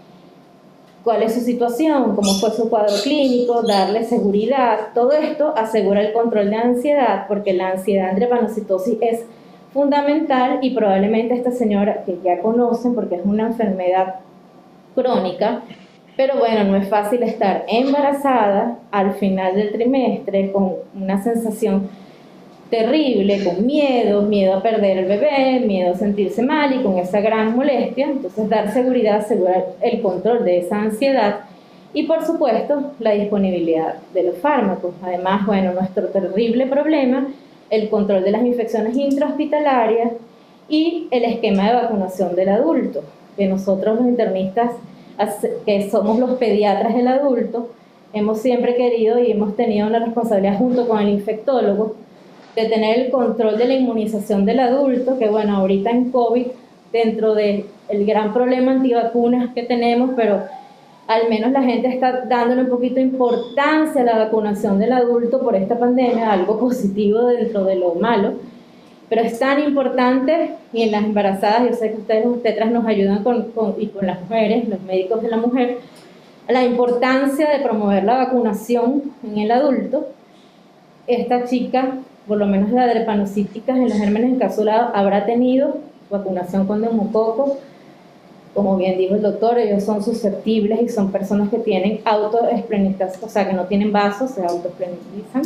cuál es su situación, cómo fue su cuadro clínico, darle seguridad. Todo esto asegura el control de ansiedad, porque la ansiedad en drepanocitosis es fundamental y probablemente esta señora, que ya conocen porque es una enfermedad crónica, pero bueno, no es fácil estar embarazada al final del trimestre con una sensación terrible, con miedo a perder el bebé, miedo a sentirse mal y con esa gran molestia. Entonces dar seguridad, asegurar el control de esa ansiedad y por supuesto la disponibilidad de los fármacos. Además, bueno, nuestro terrible problema, el control de las infecciones intrahospitalarias y el esquema de vacunación del adulto, que nosotros los internistas, que somos los pediatras del adulto, hemos siempre querido y hemos tenido una responsabilidad junto con el infectólogo de tener el control de la inmunización del adulto, que bueno, ahorita en COVID, dentro del gran problema antivacunas que tenemos, pero al menos la gente está dándole un poquito de importancia a la vacunación del adulto por esta pandemia, algo positivo dentro de lo malo, pero es tan importante, y en las embarazadas, yo sé que ustedes, los tetras, nos ayudan y con las mujeres, los médicos de la mujer, la importancia de promover la vacunación en el adulto. Esta chica, por lo menos la drepanocítica en los gérmenes encapsulados, habrá tenido vacunación con neumococo. Como bien dijo el doctor, ellos son susceptibles y son personas que tienen autoesplenización, o sea, que no tienen vasos, se autoesplenizan,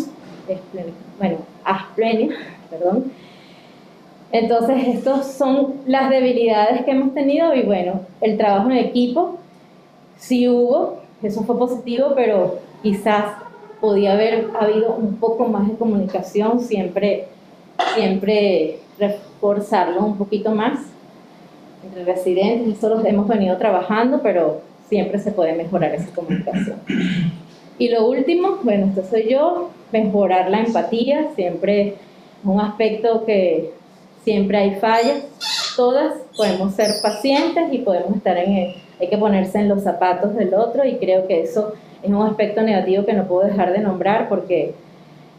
asplenia, perdón. Entonces, estas son las debilidades que hemos tenido y bueno, el trabajo en equipo sí hubo, eso fue positivo, pero quizás podía haber habido un poco más de comunicación, siempre reforzarlo un poquito más entre residentes. Eso lo hemos venido trabajando, pero siempre se puede mejorar esa comunicación. Y lo último, bueno, esto soy yo, mejorar la empatía, siempre es un aspecto que siempre hay fallas, todas podemos ser pacientes y podemos estar hay que ponerse en los zapatos del otro, y creo que eso es un aspecto negativo que no puedo dejar de nombrar, porque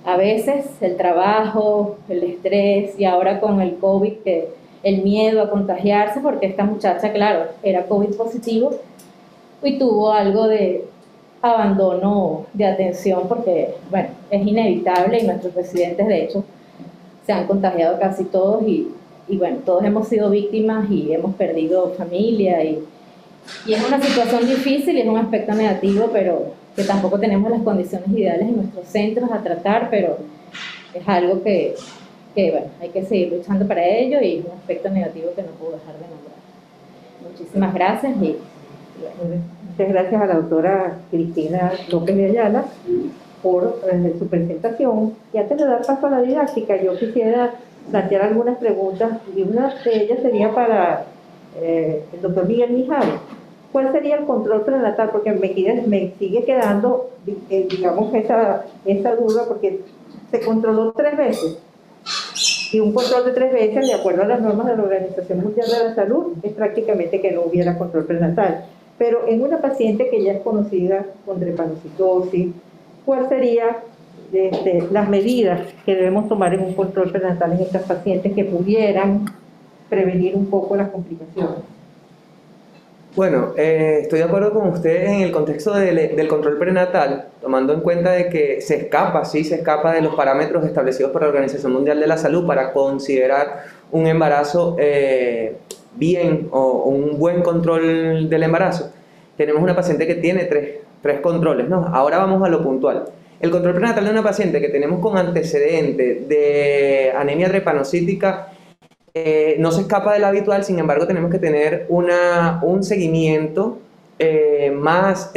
a veces el trabajo, el estrés, y ahora con el COVID, que el miedo a contagiarse, porque esta muchacha, claro, era COVID positivo y tuvo algo de abandono de atención, porque, bueno, es inevitable y nuestros residentes, de hecho, se han contagiado casi todos y bueno, todos hemos sido víctimas y hemos perdido familia y es una situación difícil y es un aspecto negativo, pero que tampoco tenemos las condiciones ideales en nuestros centros a tratar, pero es algo que bueno, hay que seguir luchando para ello y es un aspecto negativo que no puedo dejar de nombrar. Muchísimas gracias y bueno. Muchas gracias a la doctora Cristina López de Ayala por su presentación. Y antes de dar paso a la didáctica, yo quisiera plantear algunas preguntas, y una de ellas sería para el doctor Miguel Mijares. ¿Cuál sería el control prenatal? Porque me sigue quedando, digamos, esa duda, porque se controló 3 veces. Y un control de 3 veces, de acuerdo a las normas de la Organización Mundial de la Salud, es prácticamente que no hubiera control prenatal. Pero en una paciente que ya es conocida con drepanocitosis, ¿cuáles serían las medidas que debemos tomar en un control prenatal en estas pacientes que pudieran prevenir un poco las complicaciones? Bueno, estoy de acuerdo con ustedes en el contexto del control prenatal, tomando en cuenta de que se escapa de los parámetros establecidos por la Organización Mundial de la Salud para considerar un embarazo bien o un buen control del embarazo. Tenemos una paciente que tiene tres controles, ¿no? Ahora vamos a lo puntual. El control prenatal de una paciente que tenemos con antecedente de anemia drepanocítica no se escapa del habitual, sin embargo tenemos que tener un seguimiento más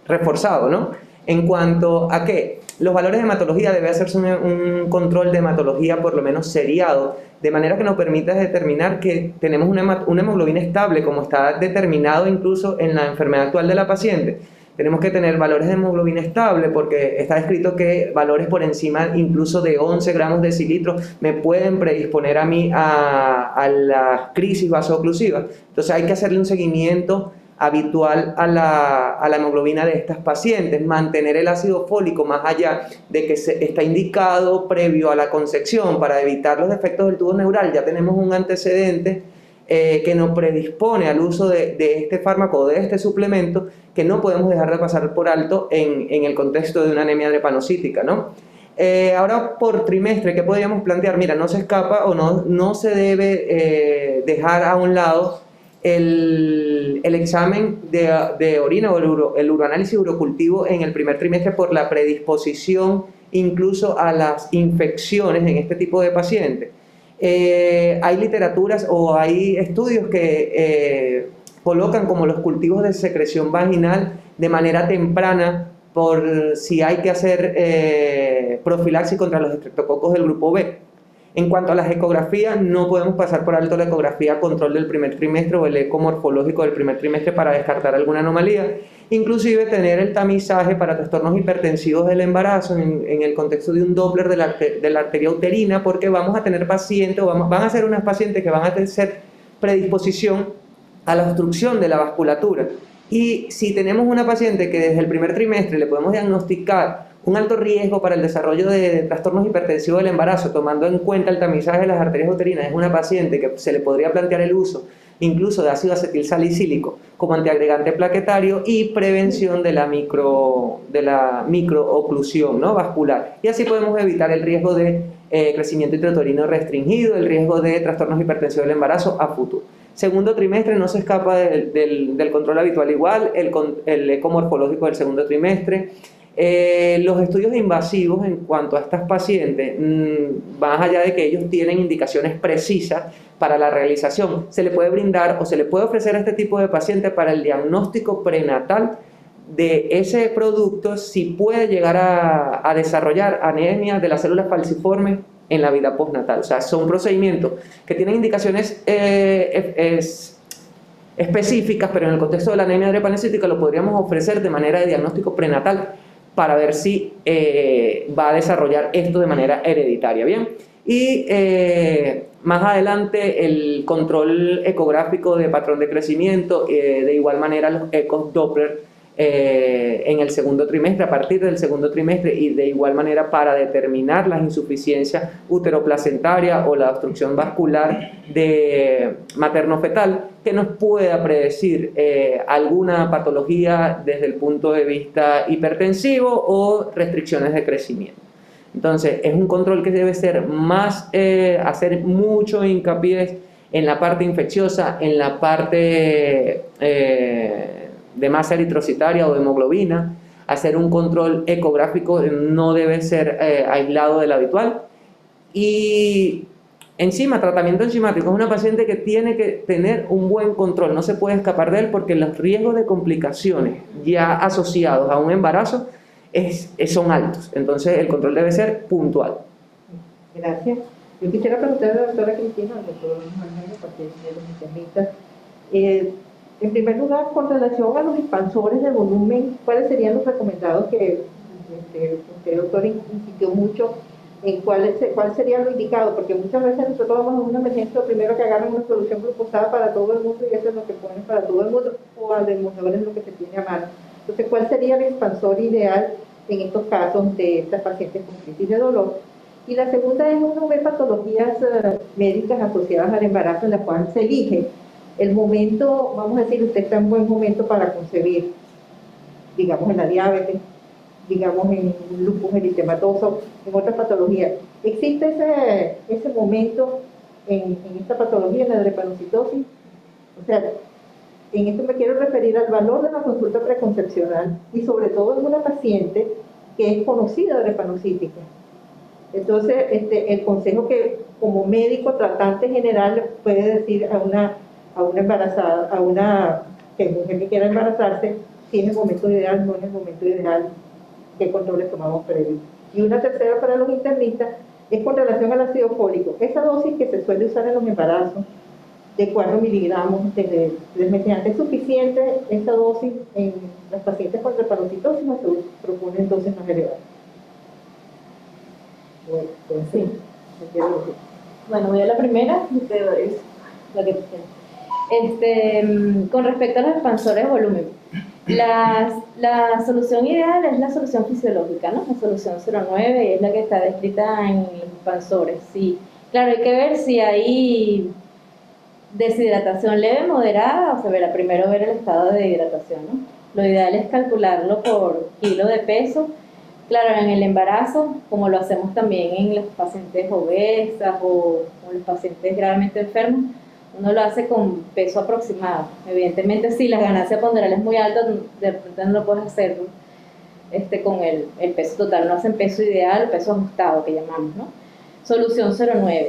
reforzado, ¿no? En cuanto a que los valores de hematología debe hacerse un control de hematología por lo menos seriado, de manera que nos permita determinar que tenemos una hemoglobina estable, como está determinado incluso en la enfermedad actual de la paciente. Tenemos que tener valores de hemoglobina estable, porque está escrito que valores por encima incluso de 11 gramos de decilitro me pueden predisponer a mí a la crisis vasoclusiva. Entonces hay que hacerle un seguimiento habitual a la hemoglobina de estas pacientes, mantener el ácido fólico más allá de que está indicado previo a la concepción para evitar los defectos del tubo neural. Ya tenemos un antecedente que nos predispone al uso de este fármaco o de este suplemento, que no podemos dejar de pasar por alto en el contexto de una anemia drepanocítica, ¿no? Ahora, por trimestre, ¿qué podríamos plantear? Mira, no se escapa o no se debe dejar a un lado el examen de orina o el uroanálisis urocultivo en el primer trimestre, por la predisposición incluso a las infecciones en este tipo de pacientes. Hay literaturas o hay estudios que colocan como los cultivos de secreción vaginal de manera temprana, por si hay que hacer profilaxis contra los estreptococos del grupo B. En cuanto a las ecografías, no podemos pasar por alto la ecografía control del primer trimestre o el eco morfológico del primer trimestre para descartar alguna anomalía. Inclusive tener el tamizaje para trastornos hipertensivos del embarazo en el contexto de un Doppler de la arteria uterina, porque vamos a tener pacientes, van a ser unas pacientes que van a tener predisposición a la obstrucción de la vasculatura. Y si tenemos una paciente que desde el primer trimestre le podemos diagnosticar un alto riesgo para el desarrollo de trastornos hipertensivos del embarazo, tomando en cuenta el tamizaje de las arterias uterinas, es una paciente que se le podría plantear el uso incluso de ácido acetilsalicílico como antiagregante plaquetario y prevención de la microoclusión, ¿no?, vascular. Y así podemos evitar el riesgo de crecimiento intrauterino restringido, el riesgo de trastornos hipertensivos del embarazo a futuro. Segundo trimestre no se escapa del control habitual igual, el eco morfológico del segundo trimestre. Los estudios invasivos en cuanto a estas pacientes, más allá de que ellos tienen indicaciones precisas para la realización, se le puede brindar o se le puede ofrecer a este tipo de pacientes para el diagnóstico prenatal de ese producto si puede llegar a desarrollar anemia de las células falciformes en la vida postnatal. O sea, son procedimientos que tienen indicaciones específicas, pero en el contexto de la anemia drepanocítica lo podríamos ofrecer de manera de diagnóstico prenatal para ver si va a desarrollar esto de manera hereditaria. Bien, y más adelante el control ecográfico de patrón de crecimiento, de igual manera los ecos Doppler en el segundo trimestre, a partir del segundo trimestre, y de igual manera para determinar las insuficiencias uteroplacentarias o la obstrucción vascular de materno-fetal que nos pueda predecir alguna patología desde el punto de vista hipertensivo o restricciones de crecimiento. Entonces es un control que debe ser más, hacer mucho hincapié en la parte infecciosa, en la parte de masa eritrocitaria o hemoglobina. Hacer un control ecográfico no debe ser aislado del habitual. Y encima, tratamiento enzimático, es una paciente que tiene que tener un buen control, no se puede escapar de él porque los riesgos de complicaciones ya asociados a un embarazo son altos. Entonces el control debe ser puntual. Gracias. Yo quisiera preguntar a la doctora Cristina, al doctor Manuel, a partir de los internistas, en primer lugar, con relación a los expansores de volumen, ¿cuáles serían los recomendados que usted, doctor, insistió mucho en cuál sería lo indicado? Porque muchas veces nosotros vamos a una emergencia, lo primero que agarran una solución glucosada para todo el mundo y eso es lo que ponen para todo el mundo, o al demostrador es lo que se tiene a mano. Entonces, ¿cuál sería el expansor ideal en estos casos de estas pacientes con crisis de dolor? Y la segunda es, uno ve patologías médicas asociadas al embarazo en las cuales se elige el momento, vamos a decir, usted está en buen momento para concebir, digamos en la diabetes, digamos en lupus eritematoso, en otras patologías. ¿Existe ese momento en esta patología, en la drepanocitosis? O sea, en esto me quiero referir al valor de la consulta preconcepcional y sobre todo en una paciente que es conocida drepanocítica. Entonces, el consejo que como médico tratante general puede decir a una embarazada, a una mujer que quiera embarazarse, si es el momento ideal, no es el momento ideal, qué controles tomamos previos. Y una tercera para los internistas es con relación al ácido fólico. Esa dosis que se suele usar en los embarazos, de 4 miligramos desde mediante, ¿es suficiente esa dosis en las pacientes con drepanocitosis o se proponen dosis más elevadas? Bueno, pues sí. Bueno, voy a la primera. Con respecto a los expansores de volumen, la solución ideal es la solución fisiológica, ¿no? La solución 0,9 es la que está descrita en los expansores. Sí, claro, hay que ver si hay deshidratación leve, moderada, o sea, primero ver el estado de hidratación, ¿no? Lo ideal es calcularlo por kilo de peso. Claro, en el embarazo, como lo hacemos también en los pacientes obesas o los pacientes gravemente enfermos, uno lo hace con peso aproximado. Evidentemente, si la ganancia ponderal es muy alta, de repente no lo puedes hacer con el peso total. No hacen peso ideal, peso ajustado, que llamamos, ¿no? Solución 0,9.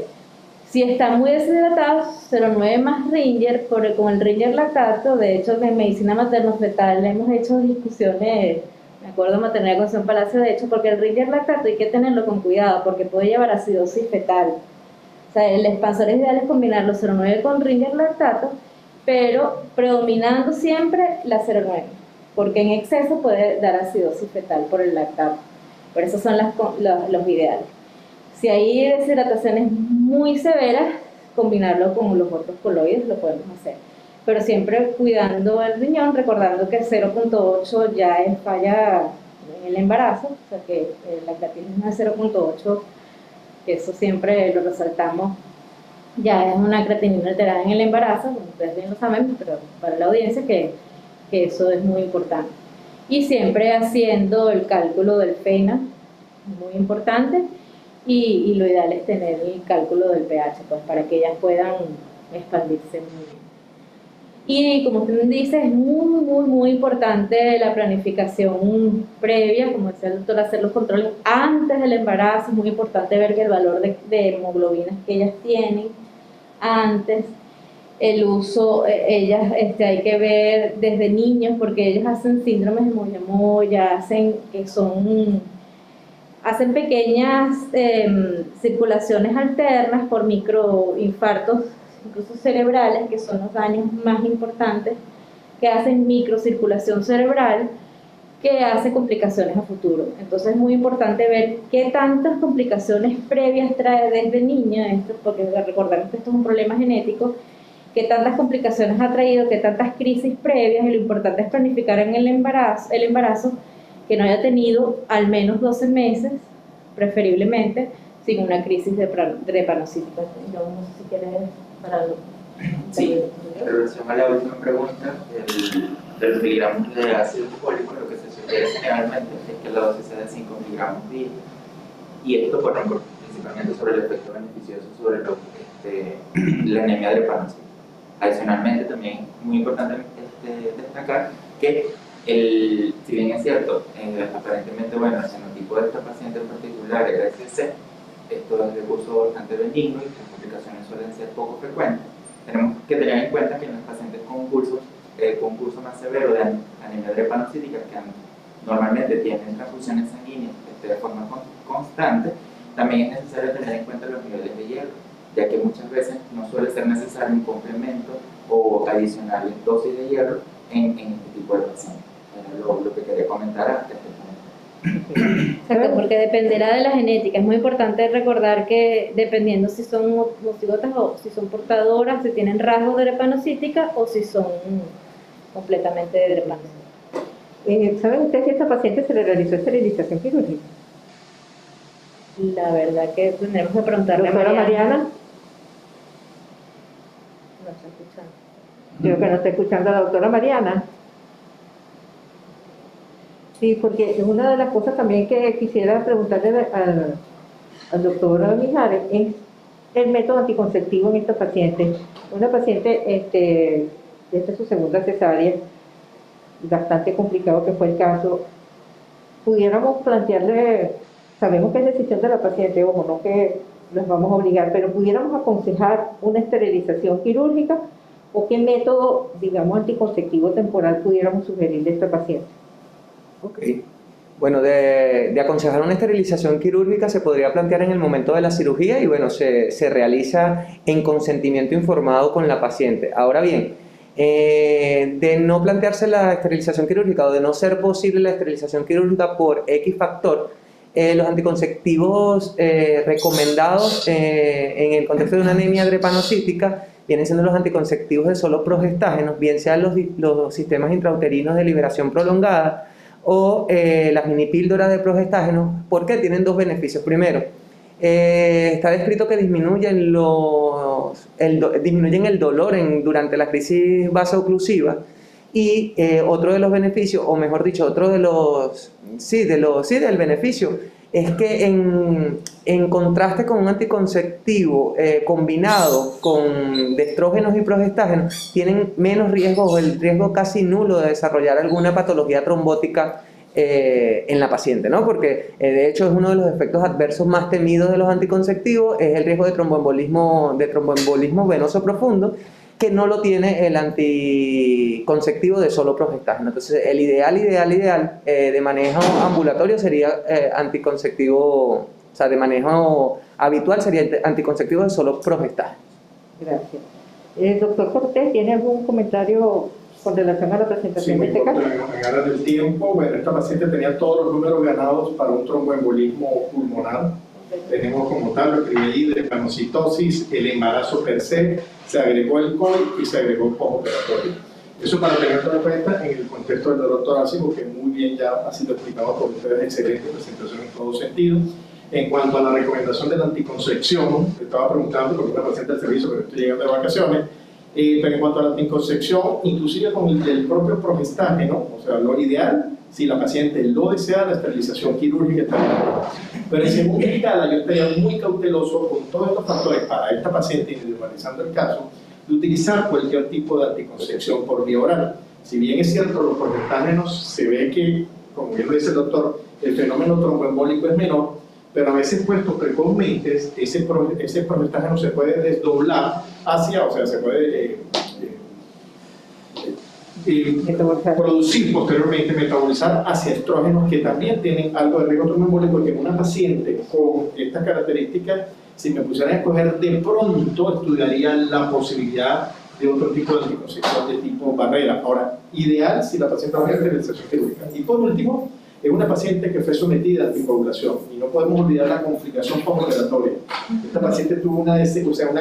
Si está muy deshidratado, 0,9 más Ringer, con el Ringer lactato. De hecho, en medicina materno-fetal hemos hecho discusiones, me acuerdo, maternidad de Concepción Palacio, de hecho, porque el Ringer lactato hay que tenerlo con cuidado, porque puede llevar acidosis fetal. O sea, el expansor ideal es combinar los 0,9 con Ringer lactato, pero predominando siempre la 0,9, porque en exceso puede dar acidosis fetal por el lactato. Por eso son los ideales. Si hay deshidrataciones muy severas, combinarlo con los otros coloides lo podemos hacer. pero siempre cuidando el riñón, recordando que 0.8 ya es falla en el embarazo, o sea que la creatinina de 0.8, que eso siempre lo resaltamos, ya es una creatinina alterada en el embarazo, como ustedes bien lo saben, pero para la audiencia que eso es muy importante. Y siempre haciendo el cálculo del FENA, muy importante, y lo ideal es tener el cálculo del pH, pues para que ellas puedan expandirse muy bien. Y como usted dice, es muy importante la planificación previa, como decía el doctor, hacer los controles antes del embarazo. Es muy importante ver que el valor de hemoglobinas que ellas tienen antes, el uso, ellas hay que ver desde niños, porque ellos hacen síndromes de moya-moya, hacen pequeñas circulaciones alternas por microinfartos, incluso cerebrales, que son los daños más importantes, que hacen microcirculación cerebral, que hace complicaciones a futuro. Entonces es muy importante ver qué tantas complicaciones previas trae desde niña esto, porque recordemos que esto es un problema genético, qué tantas complicaciones ha traído, qué tantas crisis previas, y lo importante es planificar en el embarazo que no haya tenido al menos 12 meses, preferiblemente, sin una crisis de drepanocítica. Yo no sé si quieres pararlo. Sí, en relación a la última pregunta, de los miligramos de ácido fólico, lo que se sugiere generalmente es que la dosis sea de 5 miligramos día, y esto principalmente sobre el efecto beneficioso sobre la anemia drepanocítica. Adicionalmente, también es muy importante destacar que si bien es cierto, aparentemente, bueno, el fenotipo de esta paciente en particular era SC, esto es de curso bastante benigno y las complicaciones suelen ser poco frecuentes. Tenemos que tener en cuenta que en los pacientes con curso más severo de anemia drepanocítica, que normalmente tienen transfusiones sanguíneas de forma constante, también es necesario tener en cuenta los niveles de hierro, ya que muchas veces no suele ser necesario un complemento o adicional dosis de hierro en este tipo de pacientes. Lo que quería comentar hasta este punto. Exacto, porque dependerá de la genética. Es muy importante recordar que dependiendo si son homocigotas o si son portadoras, si tienen rasgos de drepanocítica o si son completamente de drepanocítica. ¿Saben ustedes que a esta paciente se le realizó esterilización quirúrgica? La verdad que tendremos que preguntarle a Doctora Mariana, No está escuchando. creo que no está escuchando a la doctora Mariana. Sí, porque una de las cosas también que quisiera preguntarle al doctor Mijares es el método anticonceptivo en esta paciente. Una paciente, esta es su segunda cesárea, bastante complicado que fue el caso. Pudiéramos plantearle, sabemos que es decisión de la paciente, ojo, no que los vamos a obligar, pero pudiéramos aconsejar una esterilización quirúrgica, o qué método, digamos, anticonceptivo temporal pudiéramos sugerirle a esta paciente. Ok. Bueno, de aconsejar una esterilización quirúrgica se podría plantear en el momento de la cirugía y bueno, se realiza en consentimiento informado con la paciente. Ahora bien, de no plantearse la esterilización quirúrgica o de no ser posible la esterilización quirúrgica por X factor, los anticonceptivos recomendados en el contexto de una anemia drepanocítica vienen siendo los anticonceptivos de solo progestágenos, bien sean los sistemas intrauterinos de liberación prolongada o las mini píldoras de progestágenos, porque tienen dos beneficios. Primero, está descrito que disminuyen el dolor durante la crisis vasooclusiva, y otro de los beneficios, o mejor dicho, otro de del beneficio, es que en contraste con un anticonceptivo combinado con de estrógenos y progestágenos, tienen menos riesgo o el riesgo casi nulo de desarrollar alguna patología trombótica en la paciente, ¿no? Porque de hecho es uno de los efectos adversos más temidos de los anticonceptivos, es el riesgo de tromboembolismo venoso profundo, que no lo tiene el anticonceptivo de solo progestágeno. Entonces el ideal de manejo ambulatorio sería anticonceptivo, o sea, de manejo habitual sería anticonceptivo de solo progestágeno. Gracias. Doctor Cortés, ¿tiene algún comentario con relación a la presentación de este caso? En aras del tiempo, bueno, esta paciente tenía todos los números ganados para un tromboembolismo pulmonar, Tenemos como tal lo que escribí ahí, drepanocitosis, el embarazo per se, se agregó el COI y se agregó el postoperatorio. Eso para tenerlo en cuenta en el contexto del dolor torácico, que muy bien ya ha sido explicado por ustedes, excelente presentación en todo sentido. En cuanto a la recomendación de la anticoncepción, te estaba preguntando, porque una paciente del servicio, pero estoy llegando de vacaciones, pero en cuanto a la anticoncepción, inclusive con el propio progestágeno, o sea, lo ideal, si la paciente lo desea, la esterilización quirúrgica está bien. Pero en segunda escala, yo estaría muy cauteloso con todos estos factores para esta paciente, individualizando el caso, de utilizar cualquier tipo de anticoncepción por vía oral. Si bien es cierto, los progestágenos se ve que, como bien lo dice el doctor, el fenómeno tromboembólico es menor, pero a veces puestos precozmente, ese progestágeno se puede desdoblar hacia, o sea, se puede producir posteriormente, metabolizar hacia estrógenos que también tienen algo de riesgo tromboembólico, que en una paciente con estas características, si me pusieran a escoger, de pronto estudiaría la posibilidad de otro tipo de anticoncepción de tipo barrera. Ahora, ideal si la paciente va a esterilización quirúrgica. Y por último, es una paciente que fue sometida a anticoagulación y no podemos olvidar la complicación postoperatoria. Esta paciente tuvo una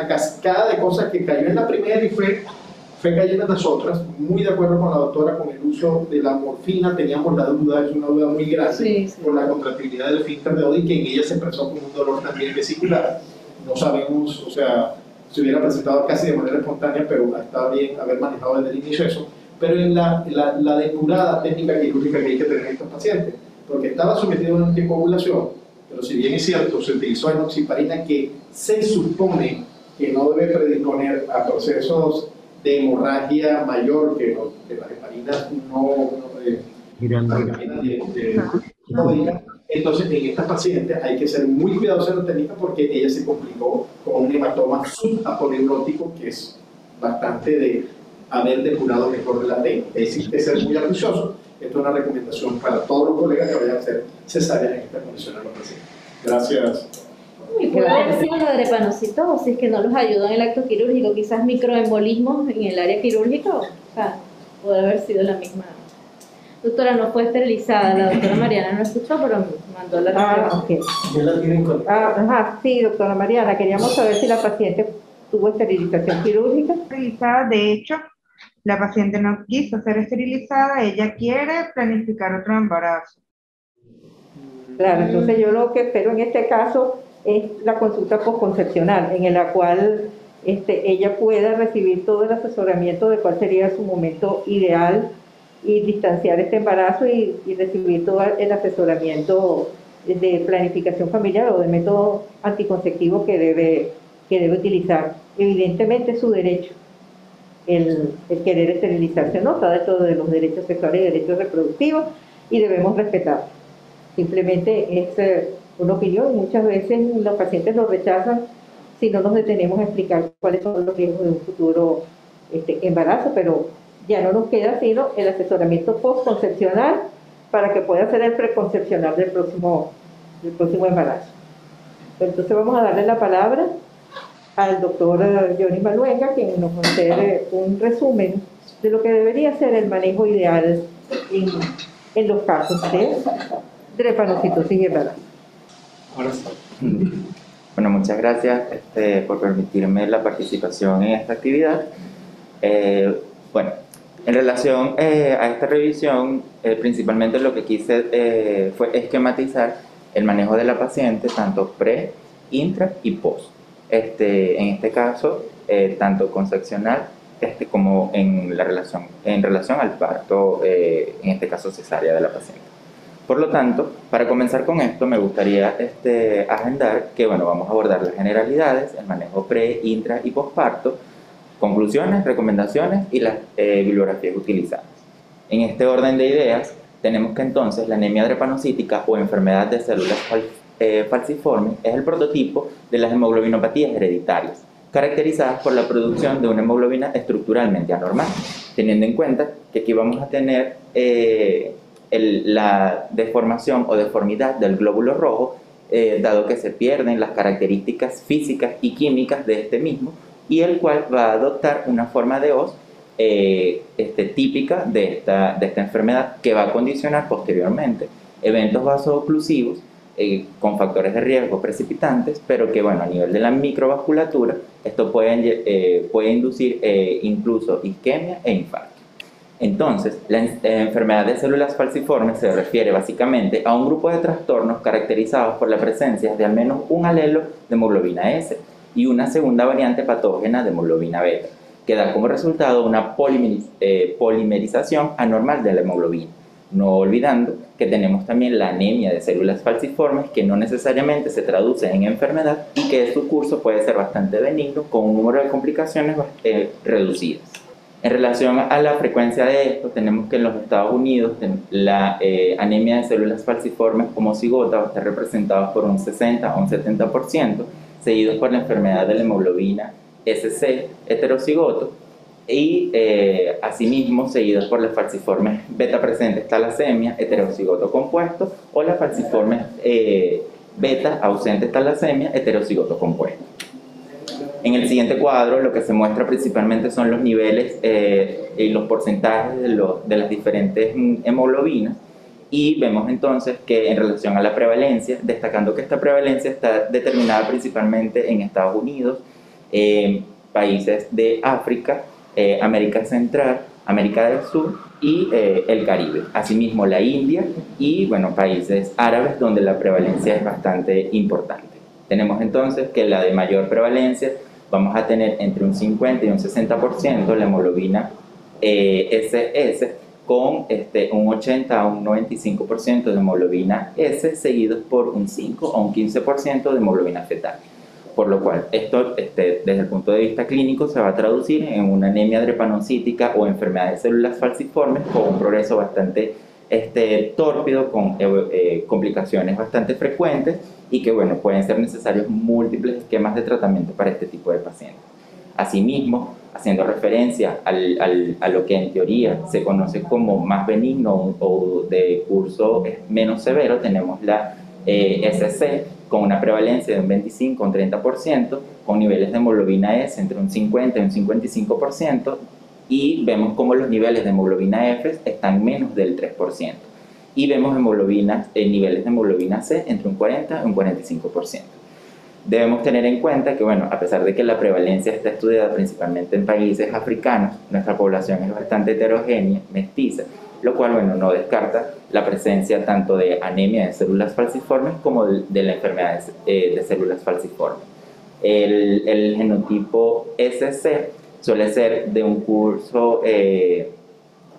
cascada de cosas que cayó en la primera y fue cayendo en las otras. Muy de acuerdo con la doctora con el uso de la morfina, teníamos la duda, es una duda muy grande, por la contractilidad del esfínter de Oddi, que en ella se expresó como un dolor también vesicular. No sabemos, o sea, se hubiera presentado casi de manera espontánea, pero está bien haber manejado desde el inicio eso. Pero en la depurada técnica quirúrgica que hay que tener en estos pacientes, porque estaba sometido a una anticoagulación, pero si bien es cierto, se utilizó enoxaparina, que se supone que no debe predisponer a procesos de hemorragia mayor que las heparinas entonces en estas pacientes hay que ser muy cuidadosos en la técnica, porque ella se complicó con un hematoma subaponeurótico, que es bastante de haber depurado mejor la técnica. Es que ser muy acucioso. Esto es una recomendación para todos los colegas que vayan a hacer cesáreas en esta condición a los pacientes. Gracias. Y puede haber sido la drepanocitosis que no los ayudó en el acto quirúrgico, quizás microembolismos en el área quirúrgica, o sea, puede haber sido la misma. Doctora, no fue esterilizada, la doctora Mariana no escuchó, pero mandó la okay. Sí, doctora Mariana, queríamos saber si la paciente tuvo esterilización quirúrgica. Esterilizada, de hecho, la paciente no quiso ser esterilizada, ella quiere planificar otro embarazo. Claro, entonces yo lo que espero en este caso es la consulta postconcepcional, en la cual ella pueda recibir todo el asesoramiento de cuál sería su momento ideal y distanciar este embarazo y recibir todo el asesoramiento de planificación familiar o de método anticonceptivo que debe utilizar. Evidentemente es su derecho el querer esterilizarse, ¿no? Está dentro de los derechos sexuales y derechos reproductivos y debemos respetar. Simplemente es una opinión, muchas veces los pacientes lo rechazan si no nos detenemos a explicar cuáles son los riesgos de un futuro embarazo, pero ya no nos queda sino el asesoramiento postconcepcional para que pueda ser el preconcepcional del próximo embarazo. Entonces vamos a darle la palabra al doctor Johnny Maluenga, quien nos va a hacer un resumen de lo que debería ser el manejo ideal en los casos de drepanocitosis y embarazo. Ahora sí. Bueno, muchas gracias por permitirme la participación en esta actividad. Bueno, en relación a esta revisión, principalmente lo que quise fue esquematizar el manejo de la paciente, tanto pre, intra y post. En este caso, tanto concepcional como en relación al parto, en este caso cesárea de la paciente. Por lo tanto, para comenzar con esto, me gustaría agendar que, bueno, vamos a abordar las generalidades, el manejo pre, intra y postparto, conclusiones, recomendaciones y las bibliografías utilizadas. En este orden de ideas, tenemos que entonces la anemia drepanocítica o enfermedad de células falciformes es el prototipo de las hemoglobinopatías hereditarias, caracterizadas por la producción de una hemoglobina estructuralmente anormal, teniendo en cuenta que aquí vamos a tener la deformación o deformidad del glóbulo rojo, dado que se pierden las características físicas y químicas de este mismo, y el cual va a adoptar una forma de hoz típica de esta enfermedad, que va a condicionar posteriormente eventos vasooclusivos con factores de riesgo precipitantes, pero que bueno, a nivel de la microvasculatura, esto puede inducir incluso isquemia e infarto. Entonces, la enfermedad de células falciformes se refiere básicamente a un grupo de trastornos caracterizados por la presencia de al menos un alelo de hemoglobina S y una segunda variante patógena de hemoglobina beta, que da como resultado una polimerización anormal de la hemoglobina. No olvidando que tenemos también la anemia de células falciformes, que no necesariamente se traduce en enfermedad y que su curso puede ser bastante benigno con un número de complicaciones reducidas. En relación a la frecuencia de esto, tenemos que en los Estados Unidos la anemia de células falciformes homocigota va a estar representada por un 60 o un 70%, seguidos por la enfermedad de la hemoglobina SC heterocigoto, y asimismo seguidos por las falciformes beta presentes talasemia heterocigoto compuesto o las falciformes beta ausentes talasemia heterocigoto compuesto. En el siguiente cuadro lo que se muestra principalmente son los niveles y los porcentajes de las diferentes hemoglobinas, y vemos entonces que en relación a la prevalencia, destacando que esta prevalencia está determinada principalmente en Estados Unidos, países de África, América Central, América del Sur y el Caribe. Asimismo la India y bueno, países árabes donde la prevalencia es bastante importante. Tenemos entonces que la de mayor prevalencia vamos a tener entre un 50 y un 60% la hemoglobina SS, con un 80 a un 95% de hemoglobina S, seguidos por un 5 o un 15% de hemoglobina fetal. Por lo cual, esto desde el punto de vista clínico se va a traducir en una anemia drepanocítica o enfermedad de células falciformes con un progreso bastante tórpido, con complicaciones bastante frecuentes y que bueno, pueden ser necesarios múltiples esquemas de tratamiento para este tipo de pacientes. Asimismo, haciendo referencia a lo que en teoría se conoce como más benigno o de curso menos severo, tenemos la SC con una prevalencia de un 25 a un 30%, con niveles de hemoglobina S entre un 50 y un 55%, y vemos como los niveles de hemoglobina F están menos del 3%, y vemos niveles de hemoglobina C entre un 40 y un 45%. Debemos tener en cuenta que, bueno, a pesar de que la prevalencia está estudiada principalmente en países africanos, nuestra población es bastante heterogénea, mestiza, lo cual, bueno, no descarta la presencia tanto de anemia de células falciformes como de la enfermedad de células falciformes. El genotipo SC suele ser de un curso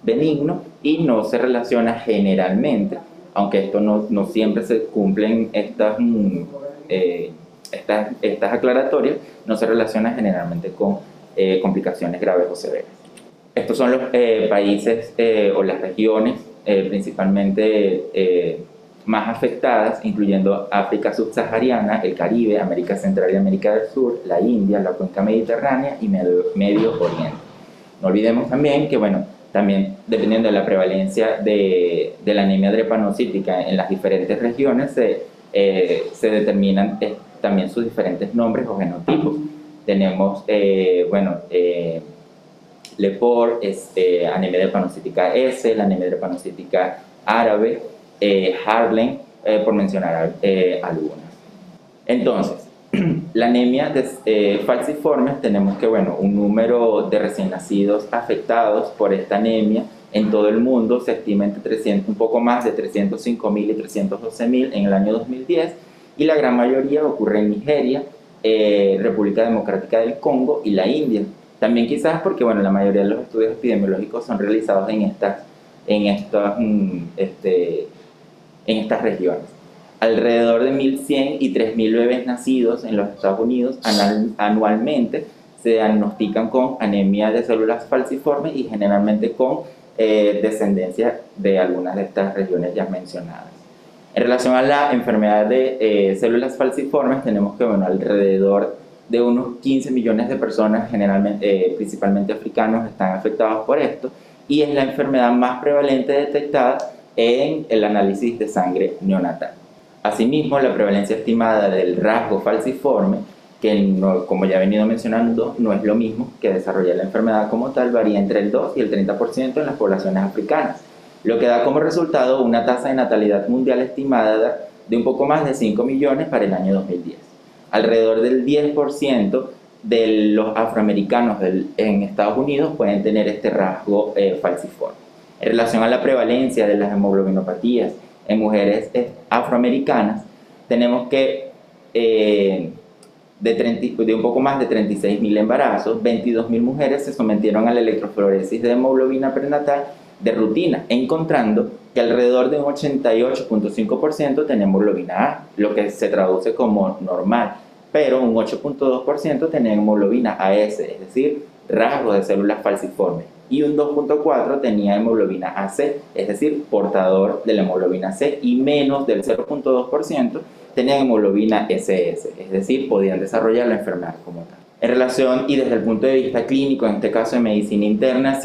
benigno y no se relaciona generalmente, aunque esto no siempre se cumplen estas aclaratorias, no se relaciona generalmente con complicaciones graves o severas. Estos son los países o las regiones principalmente más afectadas, incluyendo África subsahariana, el Caribe, América Central y América del Sur, la India, la cuenca mediterránea y Medio Oriente. No olvidemos también que, bueno, también dependiendo de la prevalencia de la anemia drepanocítica en las diferentes regiones, se determinan también sus diferentes nombres o genotipos. Tenemos, Lepor, anemia drepanocítica S, la anemia drepanocítica árabe, Harlem, por mencionar algunas. Entonces, la anemia falciformes, tenemos que, bueno, un número de recién nacidos afectados por esta anemia en todo el mundo se estima entre un poco más de 305.000 y 312.000 en el año 2010, y la gran mayoría ocurre en Nigeria, República Democrática del Congo y la India. También quizás porque, bueno, la mayoría de los estudios epidemiológicos son realizados en estas regiones. Alrededor de 1.100 y 3.000 bebés nacidos en los Estados Unidos anualmente se diagnostican con anemia de células falciformes y generalmente con descendencia de algunas de estas regiones ya mencionadas. En relación a la enfermedad de células falciformes, tenemos que, bueno, alrededor de unos 15 millones de personas, principalmente africanos, están afectados por esto, y es la enfermedad más prevalente detectada en el análisis de sangre neonatal. Asimismo, la prevalencia estimada del rasgo falciforme, que como ya he venido mencionando, no es lo mismo que desarrollar la enfermedad como tal, varía entre el 2 y el 30% en las poblaciones africanas, lo que da como resultado una tasa de natalidad mundial estimada de un poco más de 5 millones para el año 2010. Alrededor del 10% de los afroamericanos en Estados Unidos pueden tener este rasgo falciforme. En relación a la prevalencia de las hemoglobinopatías en mujeres afroamericanas, tenemos que de un poco más de 36.000 embarazos, 22.000 mujeres se sometieron a la electroforesis de hemoglobina prenatal de rutina, encontrando que alrededor de un 88.5% tiene hemoglobina A, lo que se traduce como normal, pero un 8.2% tenía hemoglobina AS, es decir, rasgos de células falciformes, y un 2.4% tenía hemoglobina AC, es decir, portador de la hemoglobina C, y menos del 0.2% tenían hemoglobina SS, es decir, podían desarrollar la enfermedad como tal. En relación y desde el punto de vista clínico, en este caso de medicina interna,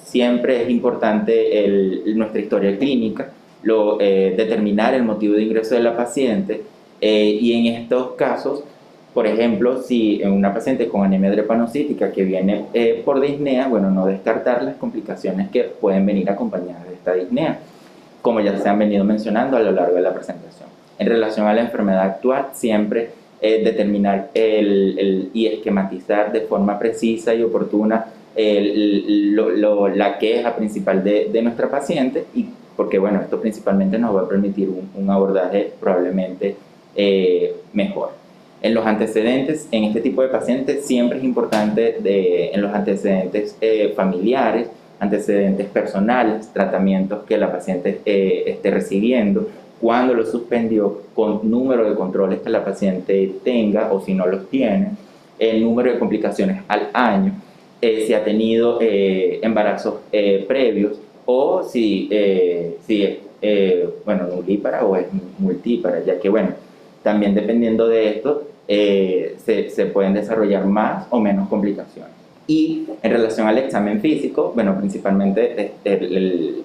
siempre es importante nuestra historia clínica, determinar el motivo de ingreso de la paciente, y en estos casos, por ejemplo, si en una paciente con anemia drepanocítica que viene por disnea, bueno, no descartar las complicaciones que pueden venir acompañadas de esta disnea, como ya se han venido mencionando a lo largo de la presentación. En relación a la enfermedad actual, siempre determinar y esquematizar de forma precisa y oportuna la queja principal de nuestra paciente, y porque bueno, esto principalmente nos va a permitir un abordaje probablemente mejor. En los antecedentes, en este tipo de pacientes, siempre es importante en los antecedentes familiares, antecedentes personales, tratamientos que la paciente esté recibiendo, cuándo lo suspendió, con número de controles que la paciente tenga o si no los tiene, el número de complicaciones al año, si ha tenido embarazos previos o si es nulípara o es multípara, ya que bueno, también dependiendo de esto se pueden desarrollar más o menos complicaciones. Y en relación al examen físico, bueno, principalmente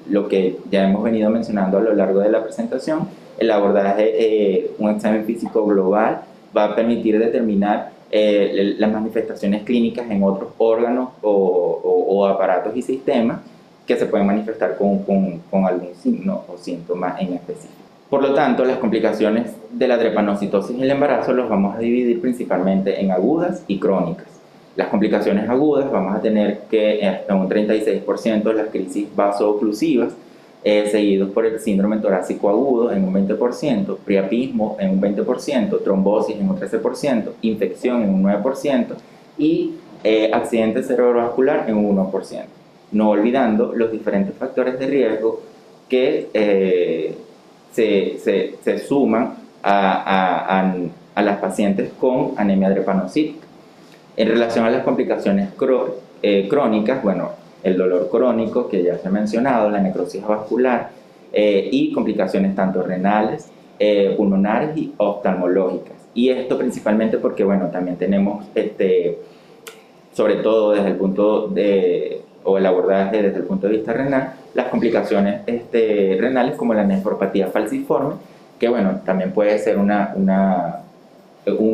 lo que ya hemos venido mencionando a lo largo de la presentación, el abordaje, un examen físico global va a permitir determinar las manifestaciones clínicas en otros órganos o aparatos y sistemas que se pueden manifestar con algún signo o síntoma en específico. Por lo tanto, las complicaciones de la drepanocitosis en el embarazo los vamos a dividir principalmente en agudas y crónicas. Las complicaciones agudas vamos a tener que hasta un 36% las crisis vasooclusivas, seguidos por el síndrome torácico agudo en un 20%, priapismo en un 20%, trombosis en un 13%, infección en un 9% y accidente cerebrovascular en un 1%. No olvidando los diferentes factores de riesgo que se suman a las pacientes con anemia drepanocítica. En relación a las complicaciones crónicas, bueno, el dolor crónico que ya se ha mencionado, la necrosis vascular y complicaciones tanto renales, pulmonares y oftalmológicas. Y esto principalmente porque, bueno, también tenemos, sobre todo desde el punto o el abordaje desde el punto de vista renal, las complicaciones renales como la nefropatía falciforme, que bueno, también puede ser un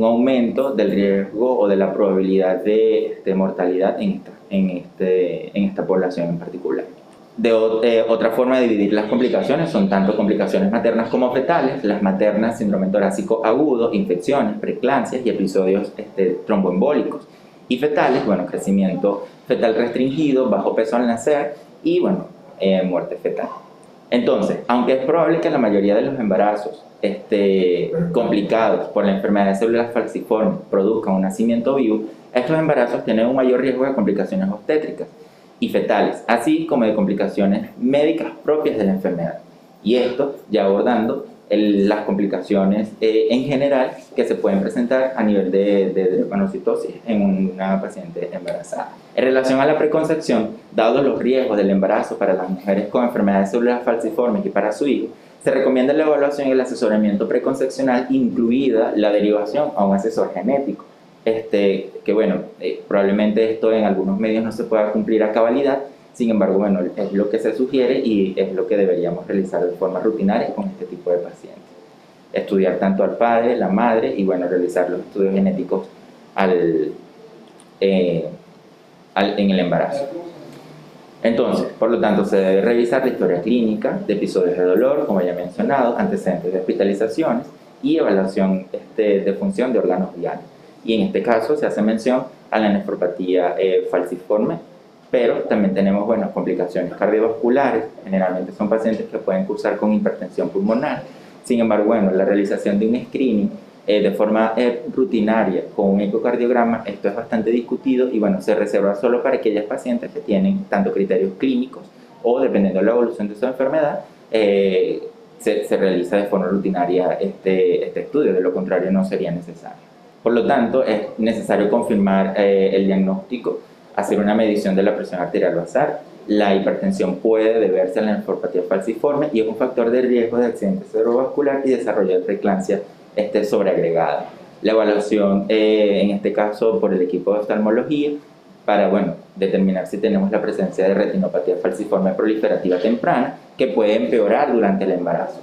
aumento del riesgo o de la probabilidad de mortalidad en esta población en particular. Otra forma de dividir las complicaciones son tanto complicaciones maternas como fetales. Las maternas, síndrome torácico agudo, infecciones, preeclampsias y episodios tromboembólicos. Y fetales, bueno, crecimiento fetal restringido, bajo peso al nacer y bueno, muerte fetal. Entonces, aunque es probable que la mayoría de los embarazos complicados por la enfermedad de células falciformes produzcan un nacimiento vivo, estos embarazos tienen un mayor riesgo de complicaciones obstétricas y fetales, así como de complicaciones médicas propias de la enfermedad. Y esto ya abordando las complicaciones en general que se pueden presentar a nivel de drepanocitosis en una paciente embarazada. En relación a la preconcepción, dados los riesgos del embarazo para las mujeres con enfermedades de células falciformes y para su hijo, se recomienda la evaluación y el asesoramiento preconcepcional, incluida la derivación a un asesor genético. Que bueno, probablemente esto en algunos medios no se pueda cumplir a cabalidad, sin embargo, bueno, es lo que se sugiere y es lo que deberíamos realizar de forma rutinaria con este tipo de pacientes. Estudiar tanto al padre, la madre y bueno, realizar los estudios genéticos en el embarazo. Entonces, por lo tanto, se debe revisar la historia clínica de episodios de dolor, como ya he mencionado, antecedentes de hospitalizaciones y evaluación de función de órganos vitales. Y en este caso se hace mención a la nefropatía falciforme, pero también tenemos, bueno, complicaciones cardiovasculares. Generalmente son pacientes que pueden cursar con hipertensión pulmonar. Sin embargo, bueno, la realización de un screening de forma rutinaria con un ecocardiograma, esto es bastante discutido y bueno, se reserva solo para aquellas pacientes que tienen tanto criterios clínicos o dependiendo de la evolución de su enfermedad, se realiza de forma rutinaria este estudio, de lo contrario no sería necesario. Por lo tanto, es necesario confirmar el diagnóstico, hacer una medición de la presión arterial basal. La hipertensión puede deberse a la nefropatía falciforme y es un factor de riesgo de accidente cerebrovascular y desarrollo de preeclampsia sobreagregada. La evaluación, en este caso por el equipo de oftalmología, para determinar si tenemos la presencia de retinopatía falciforme proliferativa temprana, que puede empeorar durante el embarazo.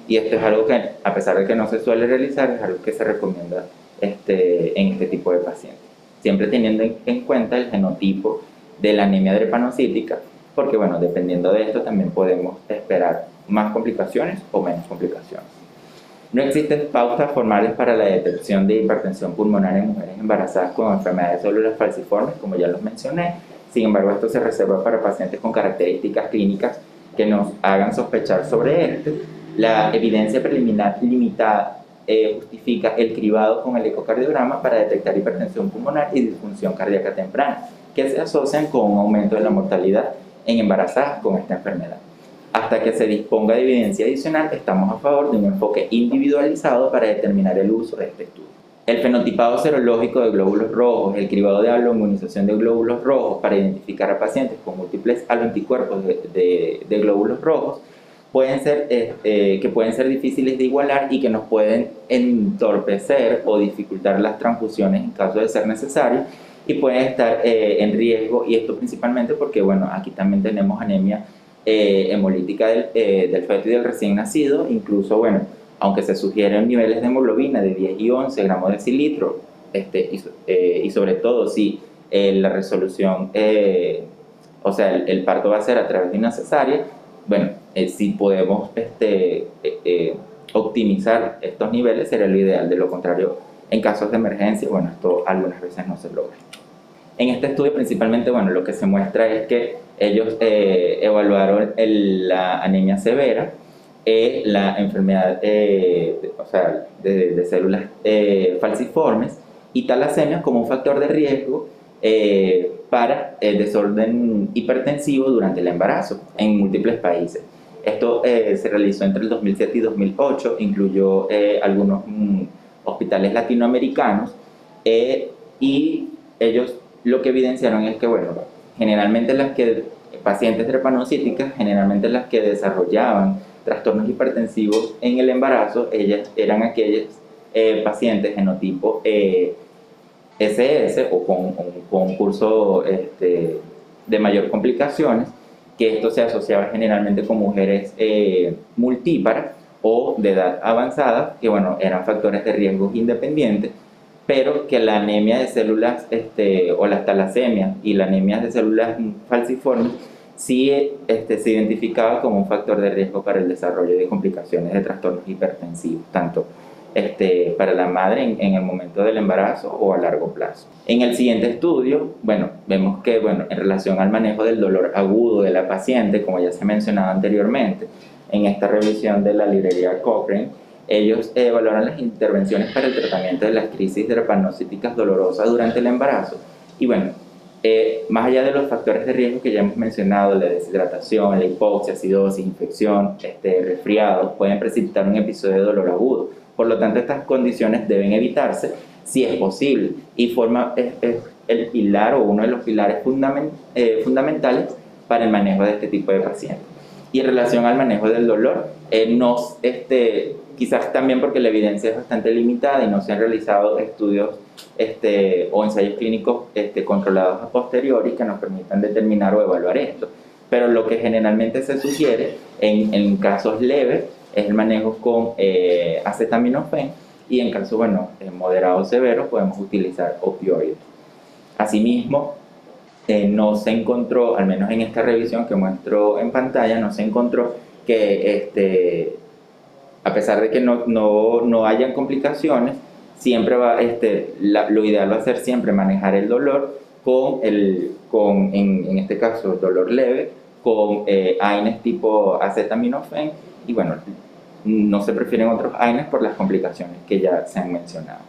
Y esto es algo que, a pesar de que no se suele realizar, es algo que se recomienda en este tipo de pacientes. Siempre teniendo en cuenta el genotipo de la anemia drepanocítica, porque dependiendo de esto también podemos esperar más complicaciones o menos complicaciones. No existen pautas formales para la detección de hipertensión pulmonar en mujeres embarazadas con enfermedades de células falciformes, como ya los mencioné. Sin embargo, esto se reserva para pacientes con características clínicas que nos hagan sospechar sobre esto. La evidencia preliminar limitada justifica el cribado con el ecocardiograma para detectar hipertensión pulmonar y disfunción cardíaca temprana, que se asocian con un aumento de la mortalidad en embarazadas con esta enfermedad. Hasta que se disponga de evidencia adicional, estamos a favor de un enfoque individualizado para determinar el uso de este estudio. El fenotipado serológico de glóbulos rojos, el cribado de aloinmunización de glóbulos rojos para identificar a pacientes con múltiples aloanticuerpos de glóbulos rojos, que pueden ser difíciles de igualar y que nos pueden entorpecer o dificultar las transfusiones en caso de ser necesario y pueden estar en riesgo, y esto principalmente porque aquí también tenemos anemia hemolítica del feto y del recién nacido. Incluso aunque se sugieren niveles de hemoglobina de 10 y 11 gramos de decilitro, y sobre todo si la resolución, o sea, el parto va a ser a través de una cesárea, si podemos optimizar estos niveles sería lo ideal. De lo contrario, en casos de emergencia, esto algunas veces no se logra. En este estudio principalmente, lo que se muestra es que ellos evaluaron la anemia severa, la enfermedad de células falciformes y talasemia como un factor de riesgo para el desorden hipertensivo durante el embarazo en múltiples países. Esto se realizó entre el 2007 y 2008, incluyó algunos hospitales latinoamericanos y ellos lo que evidenciaron es que, generalmente pacientes drepanocíticas, generalmente las que desarrollaban trastornos hipertensivos en el embarazo, ellas eran aquellas pacientes genotipo SS o con un curso de mayor complicaciones, que esto se asociaba generalmente con mujeres multíparas o de edad avanzada, que eran factores de riesgo independientes, pero que la anemia de células o las talasemias y la anemia de células falciformes sí se identificaba como un factor de riesgo para el desarrollo de complicaciones de trastornos hipertensivos, tanto para la madre en el momento del embarazo o a largo plazo. En el siguiente estudio, vemos que en relación al manejo del dolor agudo de la paciente, como ya se mencionaba anteriormente, en esta revisión de la librería Cochrane, ellos evaluaron las intervenciones para el tratamiento de las crisis drepanocíticas dolorosas durante el embarazo. Y más allá de los factores de riesgo que ya hemos mencionado, la deshidratación, la hipoxia, acidosis, infección, resfriados, pueden precipitar un episodio de dolor agudo. Por lo tanto, estas condiciones deben evitarse si es posible y forma el pilar o uno de los pilares fundamentales para el manejo de este tipo de pacientes. Y en relación al manejo del dolor, quizás también porque la evidencia es bastante limitada y no se han realizado estudios o ensayos clínicos controlados a posteriori que nos permitan determinar o evaluar esto. Pero lo que generalmente se sugiere en casos leves es el manejo con acetaminofén, y en casos moderados o severos podemos utilizar opioides. Asimismo, no se encontró, al menos en esta revisión que muestro en pantalla, no se encontró que a pesar de que no hayan complicaciones, siempre lo ideal va a ser siempre manejar el dolor en este caso dolor leve, con AINES tipo acetaminofén, y bueno, no se prefieren otros AINES por las complicaciones que ya se han mencionado.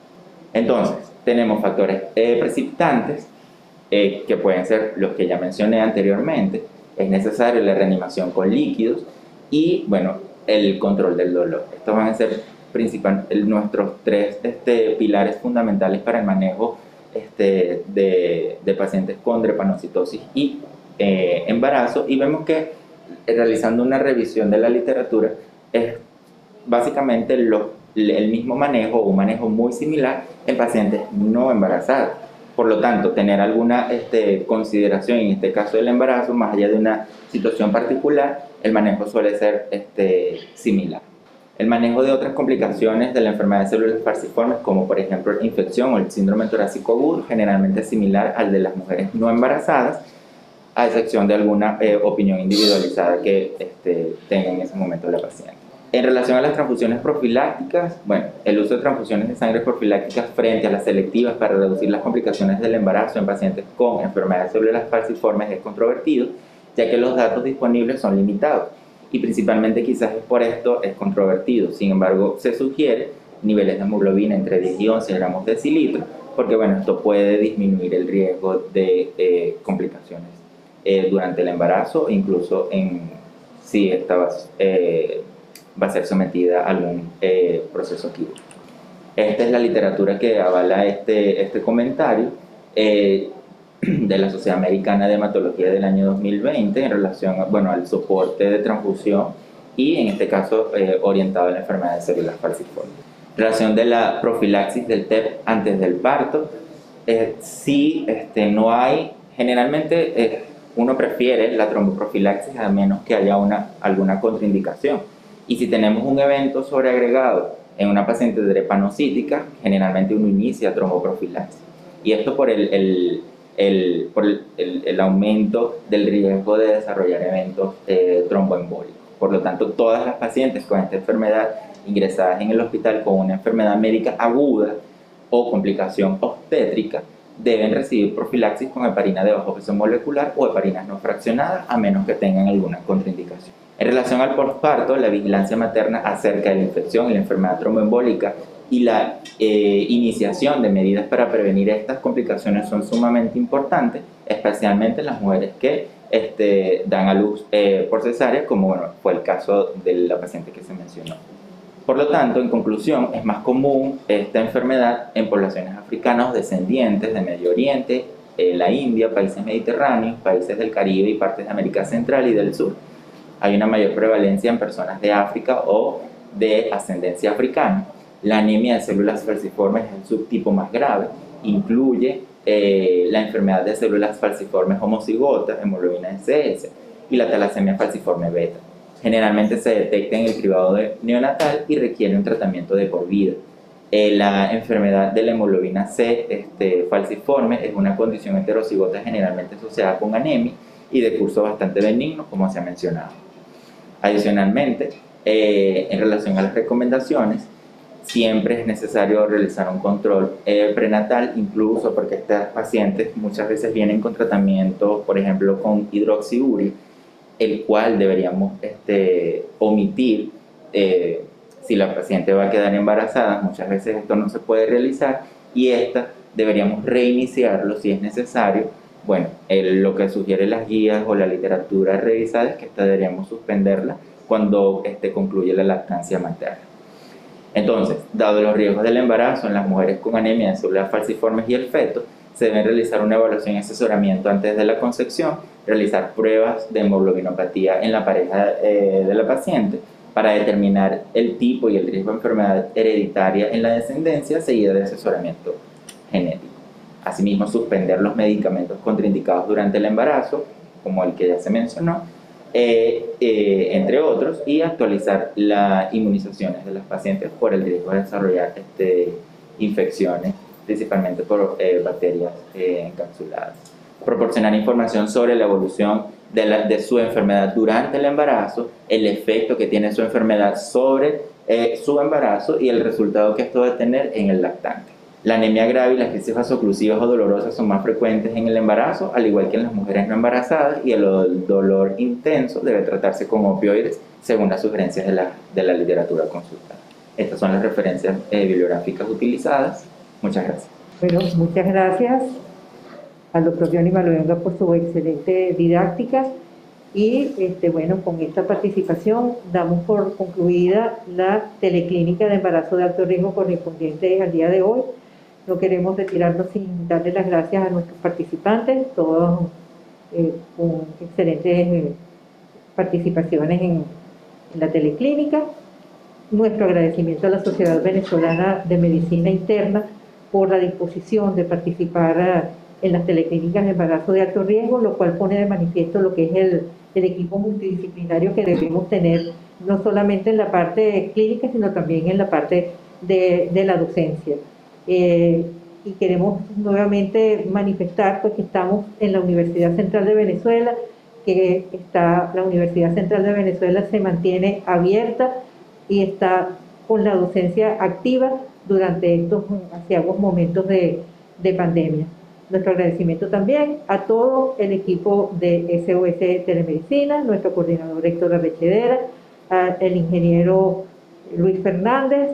Entonces, tenemos factores precipitantes, que pueden ser los que ya mencioné anteriormente. Es necesaria la reanimación con líquidos y, bueno, el control del dolor. Estos van a ser nuestros tres pilares fundamentales para el manejo de pacientes con drepanocitosis y embarazo. Y vemos que realizando una revisión de la literatura es básicamente el mismo manejo o un manejo muy similar en pacientes no embarazados. Por lo tanto, tener alguna consideración en este caso del embarazo, más allá de una situación particular, el manejo suele ser similar. El manejo de otras complicaciones de la enfermedad de células falciformes, como por ejemplo la infección o el síndrome torácico agudo, generalmente es similar al de las mujeres no embarazadas, a excepción de alguna opinión individualizada que tenga en ese momento la paciente. En relación a las transfusiones profilácticas, bueno, el uso de transfusiones de sangre profilácticas frente a las selectivas para reducir las complicaciones del embarazo en pacientes con enfermedad de células falciformes es controvertido, ya que los datos disponibles son limitados y principalmente quizás por esto es controvertido. Sin embargo, se sugiere niveles de hemoglobina entre 10 y 11 gramos de decilitro, porque bueno, esto puede disminuir el riesgo de complicaciones durante el embarazo, incluso si esta va a ser sometida a algún proceso quirúrgico. Esta es la literatura que avala este comentario de la Sociedad Americana de Hematología del año 2020 en relación al soporte de transfusión y en este caso orientado a la enfermedad de células falciformes. En relación de la profilaxis del TEP antes del parto, no hay, generalmente uno prefiere la tromboprofilaxis a menos que haya alguna contraindicación. Y si tenemos un evento sobreagregado en una paciente drepanocítica, generalmente uno inicia tromboprofilaxis. Y esto por el aumento del riesgo de desarrollar eventos tromboembólicos. Por lo tanto, todas las pacientes con esta enfermedad ingresadas en el hospital con una enfermedad médica aguda o complicación obstétrica deben recibir profilaxis con heparina de bajo peso molecular o heparinas no fraccionadas, a menos que tengan alguna contraindicación. En relación al postparto, la vigilancia materna acerca de la infección y la enfermedad tromboembólica y la iniciación de medidas para prevenir estas complicaciones son sumamente importantes, especialmente en las mujeres que dan a luz por cesárea, como fue el caso de la paciente que se mencionó. Por lo tanto, en conclusión, es más común esta enfermedad en poblaciones africanas o descendientes de Medio Oriente, la India, países mediterráneos, países del Caribe y partes de América Central y del Sur. Hay una mayor prevalencia en personas de África o de ascendencia africana. La anemia de células falciformes es el subtipo más grave, incluye la enfermedad de células falciformes homocigotas, hemoglobina SS, y la talasemia falciforme beta. Generalmente se detecta en el cribado neonatal y requiere un tratamiento de por vida. La enfermedad de la hemoglobina C falciforme es una condición heterocigota generalmente asociada con anemia y de curso bastante benigno, como se ha mencionado. Adicionalmente, en relación a las recomendaciones, siempre es necesario realizar un control prenatal, incluso porque estas pacientes muchas veces vienen con tratamiento, por ejemplo, con hidroxiuria, el cual deberíamos omitir si la paciente va a quedar embarazada. Muchas veces esto no se puede realizar y deberíamos reiniciarlo si es necesario. Bueno, lo que sugiere las guías o la literatura revisada es que deberíamos suspenderla cuando concluye la lactancia materna. Entonces, dado los riesgos del embarazo en las mujeres con anemia de células falciformes y el feto, se debe realizar una evaluación y asesoramiento antes de la concepción, realizar pruebas de hemoglobinopatía en la pareja de la paciente para determinar el tipo y el riesgo de enfermedad hereditaria en la descendencia, seguida de asesoramiento genético. Asimismo, suspender los medicamentos contraindicados durante el embarazo, como el que ya se mencionó, entre otros, y actualizar las inmunizaciones de las pacientes por el riesgo de desarrollar infecciones, principalmente por bacterias encapsuladas. proporcionar información sobre la evolución de su enfermedad durante el embarazo, el efecto que tiene su enfermedad sobre su embarazo y el resultado que esto va a tener en el lactante. La anemia grave y las crisis vasoclusivas o dolorosas son más frecuentes en el embarazo, al igual que en las mujeres no embarazadas, y el dolor intenso debe tratarse con opioides según las sugerencias de la literatura consultada. Estas son las referencias bibliográficas utilizadas. Muchas gracias. Bueno, muchas gracias al doctor Johnny Maluenga por su excelente didáctica y bueno, con esta participación damos por concluida la teleclínica de embarazo de alto riesgo correspondiente al día de hoy. No queremos retirarnos sin darle las gracias a nuestros participantes, todos con excelentes participaciones en la teleclínica. Nuestro agradecimiento a la Sociedad Venezolana de Medicina Interna por la disposición de participar en las teleclínicas de embarazo de alto riesgo, lo cual pone de manifiesto lo que es el equipo multidisciplinario que debemos tener, no solamente en la parte clínica, sino también en la parte de la docencia. Y queremos nuevamente manifestar pues, que estamos en la Universidad Central de Venezuela, que la Universidad Central de Venezuela se mantiene abierta y está con la docencia activa durante estos ansiados momentos de pandemia. Nuestro agradecimiento también a todo el equipo de SOS Telemedicina, nuestro coordinador Héctor Arrechedera, al ingeniero Luis Fernández,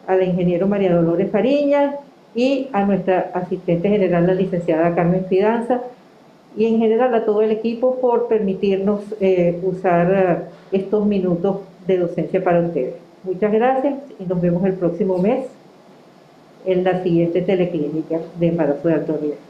al ingeniero María Dolores Fariñas y a nuestra asistente general, la licenciada Carmen Fidanza, y en general a todo el equipo por permitirnos usar estos minutos de docencia para ustedes. Muchas gracias y nos vemos el próximo mes en la siguiente teleclínica de embarazo de alto riesgo.